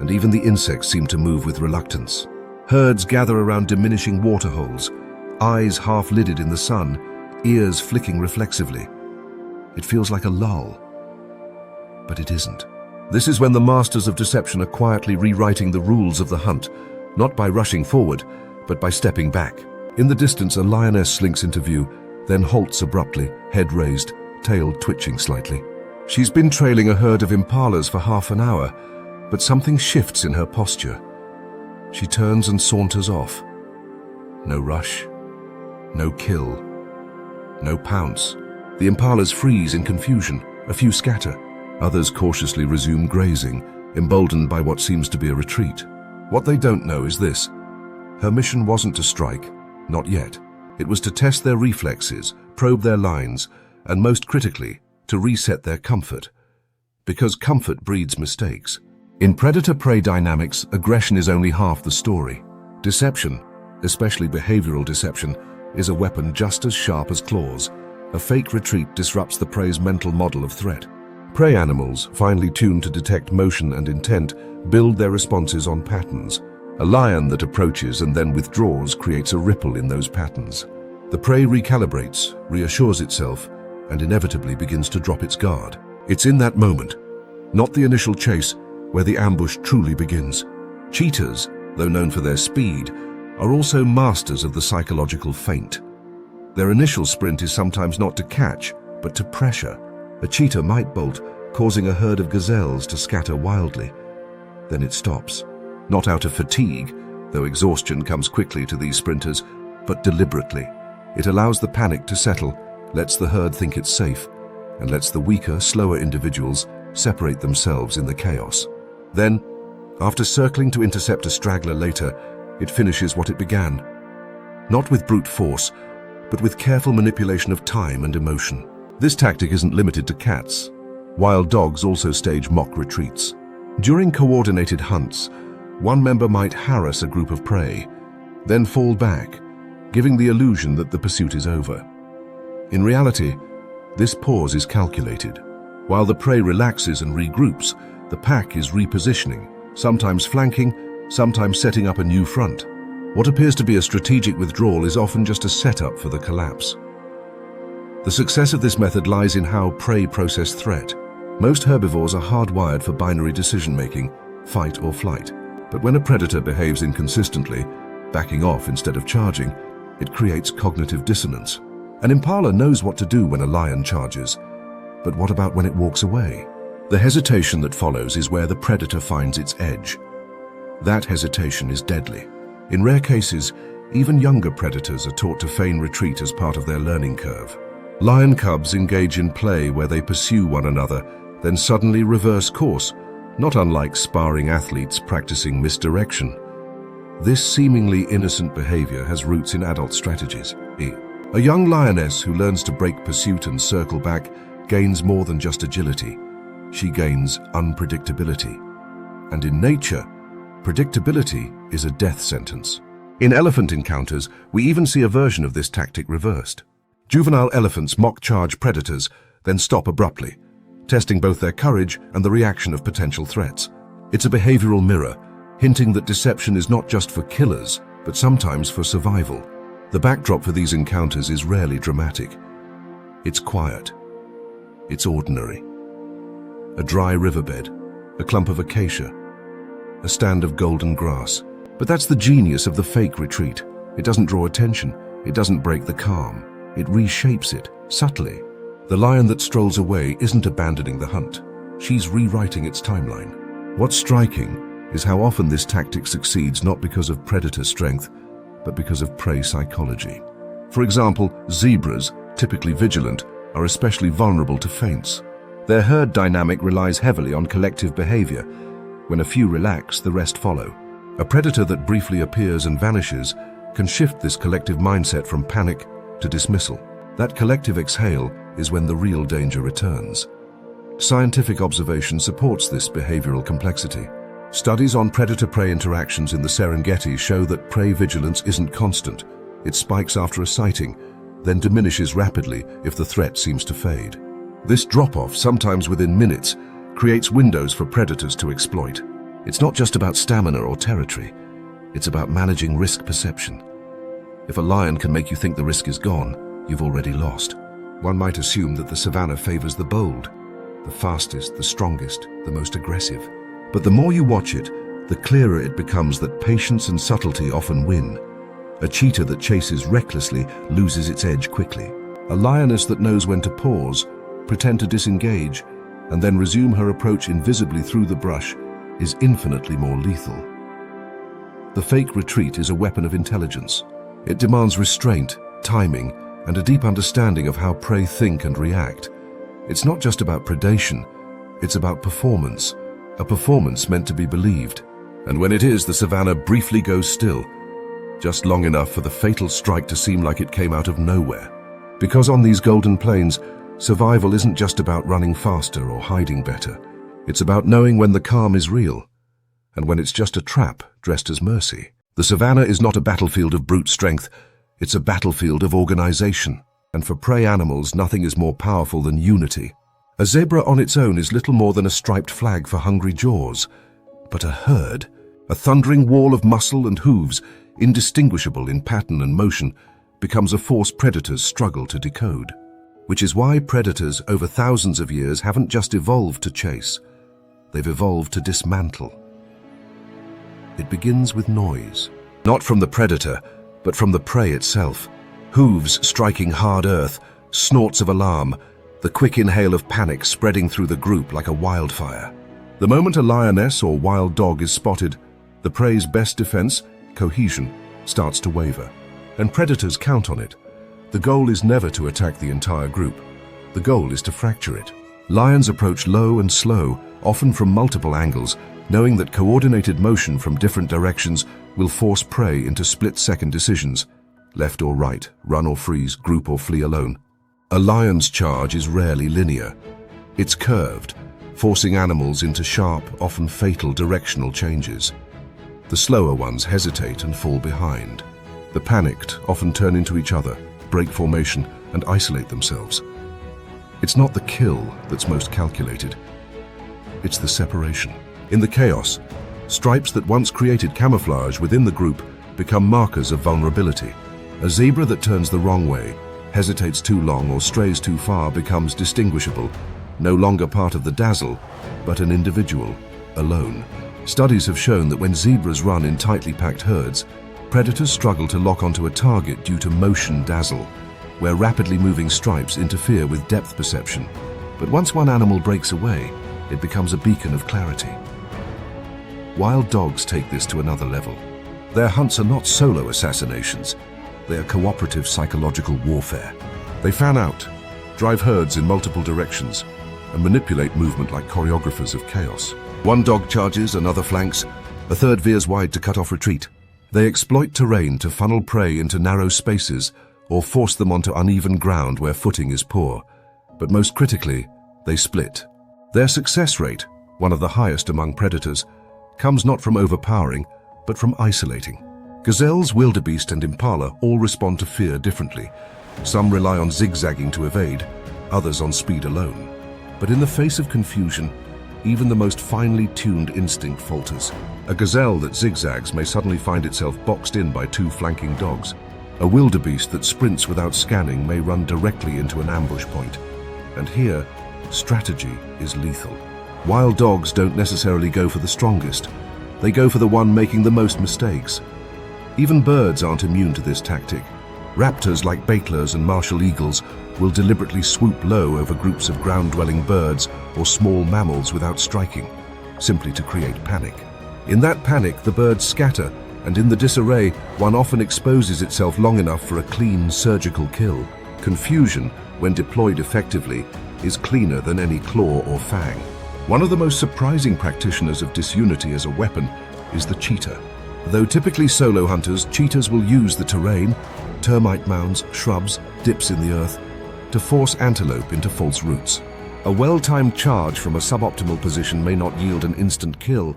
and even the insects seem to move with reluctance. Herds gather around diminishing waterholes, eyes half-lidded in the sun, ears flicking reflexively. It feels like a lull, but it isn't. This is when the masters of deception are quietly rewriting the rules of the hunt, not by rushing forward, but by stepping back. In the distance, a lioness slinks into view, then halts abruptly, head raised, tail twitching slightly. She's been trailing a herd of impalas for half an hour, but something shifts in her posture. She turns and saunters off. No rush, no kill, no pounce. The impalas freeze in confusion, a few scatter. Others cautiously resume grazing, emboldened by what seems to be a retreat. What they don't know is this. Her mission wasn't to strike, not yet. It was to test their reflexes, probe their lines, and most critically, to reset their comfort. Because comfort breeds mistakes. In predator-prey dynamics, aggression is only half the story. Deception, especially behavioral deception, is a weapon just as sharp as claws. A fake retreat disrupts the prey's mental model of threat. Prey animals, finely tuned to detect motion and intent, build their responses on patterns. A lion that approaches and then withdraws creates a ripple in those patterns. The prey recalibrates, reassures itself, and inevitably begins to drop its guard. It's in that moment, not the initial chase, where the ambush truly begins. Cheetahs, though known for their speed, are also masters of the psychological feint. Their initial sprint is sometimes not to catch, but to pressure. A cheetah might bolt, causing a herd of gazelles to scatter wildly. Then it stops, not out of fatigue, though exhaustion comes quickly to these sprinters, but deliberately. It allows the panic to settle, lets the herd think it's safe, and lets the weaker, slower individuals separate themselves in the chaos. Then, after circling to intercept a straggler later, it finishes what it began. Not with brute force, but with careful manipulation of time and emotion. This tactic isn't limited to cats. Wild dogs also stage mock retreats. During coordinated hunts, one member might harass a group of prey, then fall back, giving the illusion that the pursuit is over. In reality, this pause is calculated. While the prey relaxes and regroups, the pack is repositioning, sometimes flanking, sometimes setting up a new front. What appears to be a strategic withdrawal is often just a setup for the collapse. The success of this method lies in how prey process threat. Most herbivores are hardwired for binary decision-making, fight or flight. But when a predator behaves inconsistently, backing off instead of charging, it creates cognitive dissonance. An impala knows what to do when a lion charges, but what about when it walks away? The hesitation that follows is where the predator finds its edge. That hesitation is deadly. In rare cases, even younger predators are taught to feign retreat as part of their learning curve. Lion cubs engage in play where they pursue one another, then suddenly reverse course, not unlike sparring athletes practicing misdirection. This seemingly innocent behavior has roots in adult strategies. A young lioness who learns to break pursuit and circle back gains more than just agility. She gains unpredictability. And in nature, predictability is a death sentence. In elephant encounters, we even see a version of this tactic reversed. Juvenile elephants mock charge predators, then stop abruptly, testing both their courage and the reaction of potential threats. It's a behavioral mirror, hinting that deception is not just for killers, but sometimes for survival. The backdrop for these encounters is rarely dramatic. It's quiet. It's ordinary. A dry riverbed, a clump of acacia, a stand of golden grass. But that's the genius of the fake retreat. It doesn't draw attention. It doesn't break the calm. It reshapes it, subtly. The lion that strolls away isn't abandoning the hunt. She's rewriting its timeline. What's striking is how often this tactic succeeds not because of predator strength, but because of prey psychology. For example, zebras, typically vigilant, are especially vulnerable to feints. Their herd dynamic relies heavily on collective behavior. When a few relax, the rest follow. A predator that briefly appears and vanishes can shift this collective mindset from panic to dismissal. That collective exhale is when the real danger returns. Scientific observation supports this behavioral complexity. Studies on predator-prey interactions in the Serengeti show that prey vigilance isn't constant. It spikes after a sighting, then diminishes rapidly if the threat seems to fade. This drop-off, sometimes within minutes, creates windows for predators to exploit. It's not just about stamina or territory. It's about managing risk perception. If a lion can make you think the risk is gone, you've already lost. One might assume that the savannah favors the bold, the fastest, the strongest, the most aggressive. But the more you watch it, the clearer it becomes that patience and subtlety often win. A cheetah that chases recklessly loses its edge quickly. A lioness that knows when to pause, pretend to disengage, and then resume her approach invisibly through the brush is infinitely more lethal. The fake retreat is a weapon of intelligence. It demands restraint, timing, and a deep understanding of how prey think and react. It's not just about predation, it's about performance. A performance meant to be believed. And when it is, the savannah briefly goes still, just long enough for the fatal strike to seem like it came out of nowhere. Because on these golden plains, survival isn't just about running faster or hiding better. It's about knowing when the calm is real, and when it's just a trap dressed as mercy. The savannah is not a battlefield of brute strength, it's a battlefield of organization. And for prey animals, nothing is more powerful than unity. A zebra on its own is little more than a striped flag for hungry jaws. But a herd, a thundering wall of muscle and hooves, indistinguishable in pattern and motion, becomes a force predators struggle to decode. Which is why predators over thousands of years haven't just evolved to chase, they've evolved to dismantle. It begins with noise, not from the predator, but from the prey itself. Hooves striking hard earth, snorts of alarm, the quick inhale of panic spreading through the group like a wildfire. The moment a lioness or wild dog is spotted, the prey's best defense, cohesion, starts to waver. And predators count on it. The goal is never to attack the entire group. The goal is to fracture it. Lions approach low and slow, often from multiple angles, knowing that coordinated motion from different directions will force prey into split-second decisions. Left or right, run or freeze, group or flee alone. A lion's charge is rarely linear. It's curved, forcing animals into sharp, often fatal directional changes. The slower ones hesitate and fall behind. The panicked often turn into each other, break formation, and isolate themselves. It's not the kill that's most calculated. It's the separation. In the chaos, stripes that once created camouflage within the group become markers of vulnerability. A zebra that turns the wrong way, hesitates too long or strays too far becomes distinguishable, no longer part of the dazzle, but an individual, alone. Studies have shown that when zebras run in tightly packed herds, predators struggle to lock onto a target due to motion dazzle, where rapidly moving stripes interfere with depth perception. But once one animal breaks away, it becomes a beacon of clarity. Wild dogs take this to another level. Their hunts are not solo assassinations. They are cooperative psychological warfare. They fan out, drive herds in multiple directions, and manipulate movement like choreographers of chaos. One dog charges, another flanks, a third veers wide to cut off retreat. They exploit terrain to funnel prey into narrow spaces or force them onto uneven ground where footing is poor. But most critically, they split. Their success rate, one of the highest among predators, comes not from overpowering, but from isolating. Gazelles, wildebeest, and impala all respond to fear differently. Some rely on zigzagging to evade, others on speed alone. But in the face of confusion, even the most finely tuned instinct falters. A gazelle that zigzags may suddenly find itself boxed in by two flanking dogs. A wildebeest that sprints without scanning may run directly into an ambush point. And here, strategy is lethal. Wild dogs don't necessarily go for the strongest. They go for the one making the most mistakes. Even birds aren't immune to this tactic. Raptors like betlers and martial eagles will deliberately swoop low over groups of ground-dwelling birds or small mammals without striking, simply to create panic. In that panic, the birds scatter, and in the disarray, one often exposes itself long enough for a clean, surgical kill. Confusion, when deployed effectively, is cleaner than any claw or fang. One of the most surprising practitioners of disunity as a weapon is the cheetah. Though typically solo hunters, cheetahs will use the terrain, termite mounds, shrubs, dips in the earth, to force antelope into false routes. A well-timed charge from a suboptimal position may not yield an instant kill,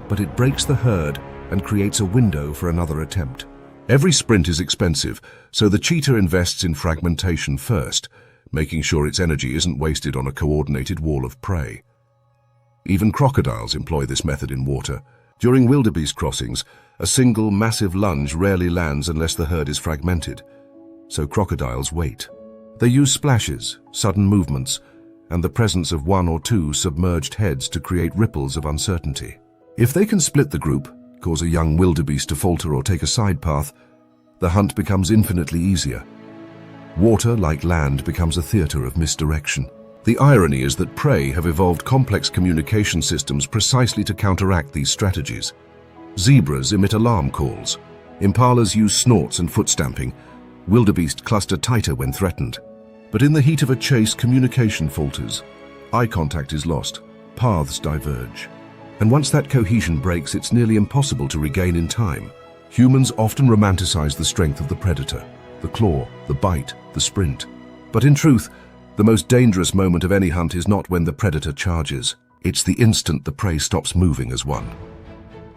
but it breaks the herd and creates a window for another attempt. Every sprint is expensive, so the cheetah invests in fragmentation first, making sure its energy isn't wasted on a coordinated wall of prey. Even crocodiles employ this method in water. During wildebeest crossings, a single massive lunge rarely lands unless the herd is fragmented, so crocodiles wait. They use splashes, sudden movements, and the presence of one or two submerged heads to create ripples of uncertainty. If they can split the group, cause a young wildebeest to falter or take a side path, the hunt becomes infinitely easier. Water, like land, becomes a theater of misdirection. The irony is that prey have evolved complex communication systems precisely to counteract these strategies. Zebras emit alarm calls. Impalas use snorts and foot stamping. Wildebeest cluster tighter when threatened. But in the heat of a chase, communication falters. Eye contact is lost. Paths diverge. And once that cohesion breaks, it's nearly impossible to regain in time. Humans often romanticize the strength of the predator, the claw, the bite, the sprint. But in truth, the most dangerous moment of any hunt is not when the predator charges. It's the instant the prey stops moving as one.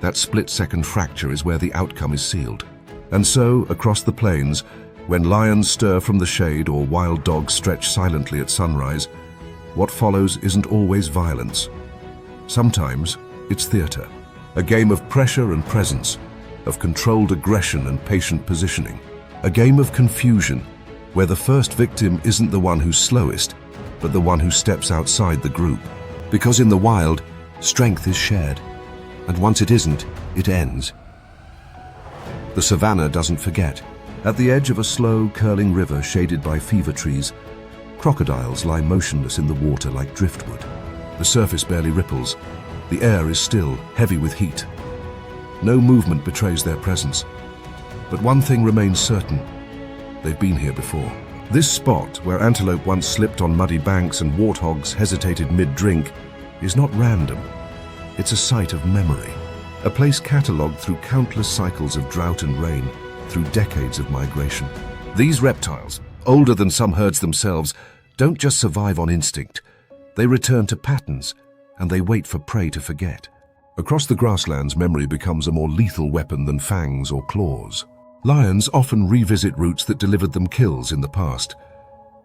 That split-second fracture is where the outcome is sealed. And so, across the plains, when lions stir from the shade or wild dogs stretch silently at sunrise, what follows isn't always violence. Sometimes it's theater, a game of pressure and presence, of controlled aggression and patient positioning, a game of confusion, where the first victim isn't the one who's slowest, but the one who steps outside the group. Because in the wild, strength is shared, and once it isn't, it ends. The savannah doesn't forget. At the edge of a slow, curling river shaded by fever trees, crocodiles lie motionless in the water like driftwood. The surface barely ripples. The air is still, heavy with heat. No movement betrays their presence. But one thing remains certain. They've been here before. This spot, where antelope once slipped on muddy banks and warthogs hesitated mid-drink, is not random. It's a site of memory. A place catalogued through countless cycles of drought and rain, through decades of migration. These reptiles, older than some herds themselves, don't just survive on instinct. They return to patterns, and they wait for prey to forget. Across the grasslands, memory becomes a more lethal weapon than fangs or claws. Lions often revisit routes that delivered them kills in the past.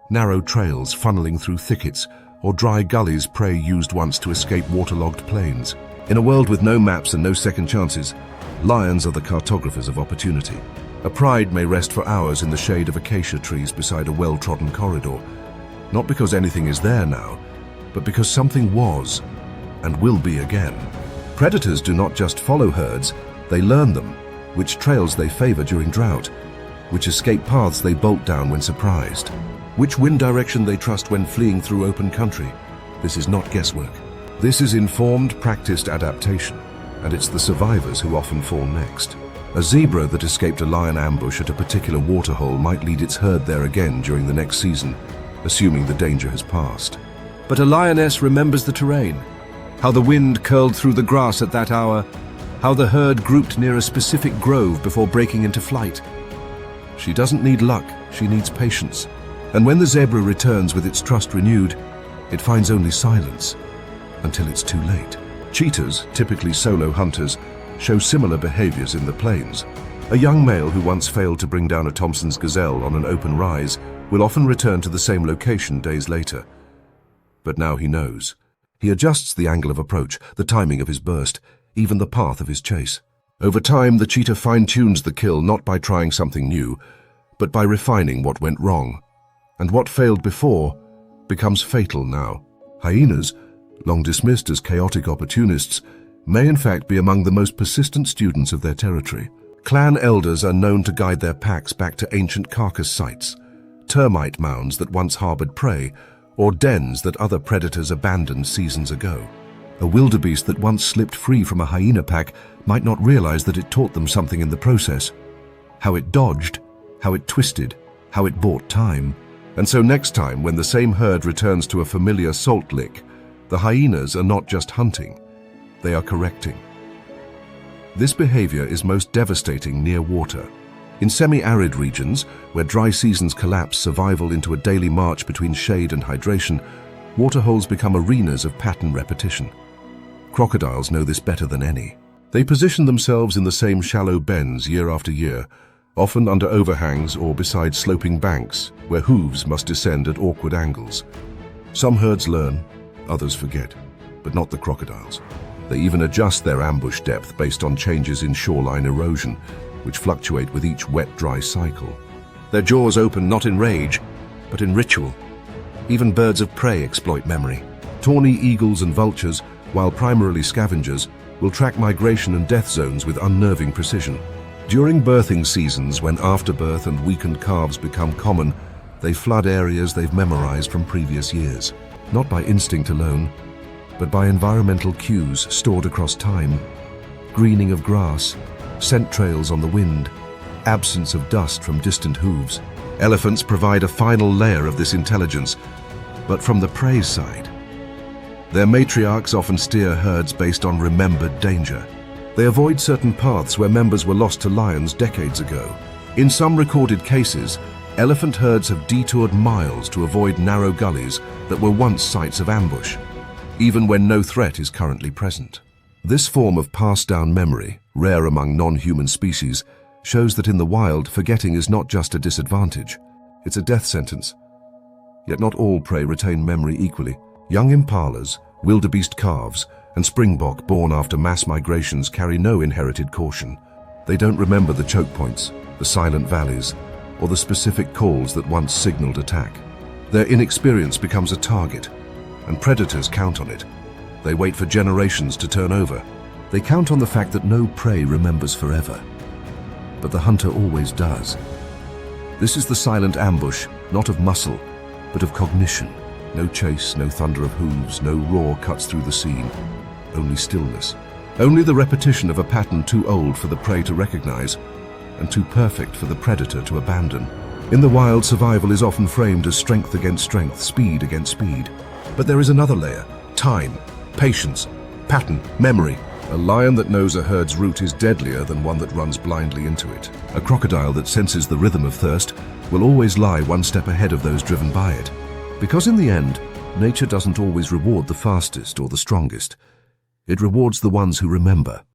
Narrow trails funneling through thickets, or dry gullies prey used once to escape waterlogged plains. In a world with no maps and no second chances, lions are the cartographers of opportunity. A pride may rest for hours in the shade of acacia trees beside a well-trodden corridor, not because anything is there now, but because something was and will be again. Predators do not just follow herds, they learn them, which trails they favor during drought, which escape paths they bolt down when surprised, which wind direction they trust when fleeing through open country. This is not guesswork. This is informed, practiced adaptation, and it's the survivors who often fall next. A zebra that escaped a lion ambush at a particular waterhole might lead its herd there again during the next season, assuming the danger has passed. But a lioness remembers the terrain. how the wind curled through the grass at that hour, how the herd grouped near a specific grove before breaking into flight. She doesn't need luck, she needs patience. And when the zebra returns with its trust renewed, it finds only silence, until it's too late. Cheetahs, typically solo hunters, show similar behaviors in the plains. A young male who once failed to bring down a Thompson's gazelle on an open rise will often return to the same location days later. But now he knows. He adjusts the angle of approach, the timing of his burst, even the path of his chase. Over time, the cheetah fine-tunes the kill not by trying something new, but by refining what went wrong. And what failed before becomes fatal now. Hyenas, long dismissed as chaotic opportunists, may in fact be among the most persistent students of their territory. Clan elders are known to guide their packs back to ancient carcass sites, termite mounds that once harbored prey, or dens that other predators abandoned seasons ago. A wildebeest that once slipped free from a hyena pack might not realize that it taught them something in the process. How it dodged, how it twisted, how it bought time. And so next time, when the same herd returns to a familiar salt lick, the hyenas are not just hunting, they are correcting. This behavior is most devastating near water. In semi-arid regions, where dry seasons collapse survival into a daily march between shade and hydration, waterholes become arenas of pattern repetition. Crocodiles know this better than any. They position themselves in the same shallow bends year after year, often under overhangs or beside sloping banks, where hooves must descend at awkward angles. Some herds learn, others forget, but not the crocodiles. They even adjust their ambush depth based on changes in shoreline erosion, which fluctuate with each wet-dry cycle. Their jaws open not in rage, but in ritual. Even birds of prey exploit memory. Tawny eagles and vultures, while primarily scavengers, will track migration and death zones with unnerving precision. During birthing seasons, when afterbirth and weakened calves become common, they flood areas they've memorized from previous years. Not by instinct alone, but by environmental cues stored across time. Greening of grass, scent trails on the wind, absence of dust from distant hooves. Elephants provide a final layer of this intelligence, but from the prey's side. Their matriarchs often steer herds based on remembered danger. They avoid certain paths where members were lost to lions decades ago. In some recorded cases, elephant herds have detoured miles to avoid narrow gullies that were once sites of ambush, even when no threat is currently present. This form of passed-down memory, rare among non-human species, shows that in the wild, forgetting is not just a disadvantage, it's a death sentence. Yet not all prey retain memory equally. Young impalas, wildebeest calves, and springbok born after mass migrations carry no inherited caution. They don't remember the choke points, the silent valleys, or the specific calls that once signaled attack. Their inexperience becomes a target, and predators count on it. They wait for generations to turn over. They count on the fact that no prey remembers forever. But the hunter always does. This is the silent ambush, not of muscle, but of cognition. No chase, no thunder of hooves, no roar cuts through the scene. Only stillness. Only the repetition of a pattern too old for the prey to recognize, and too perfect for the predator to abandon. In the wild, survival is often framed as strength against strength, speed against speed. But there is another layer: time, patience, pattern, memory. A lion that knows a herd's route is deadlier than one that runs blindly into it. A crocodile that senses the rhythm of thirst will always lie one step ahead of those driven by it. Because in the end, nature doesn't always reward the fastest or the strongest. It rewards the ones who remember.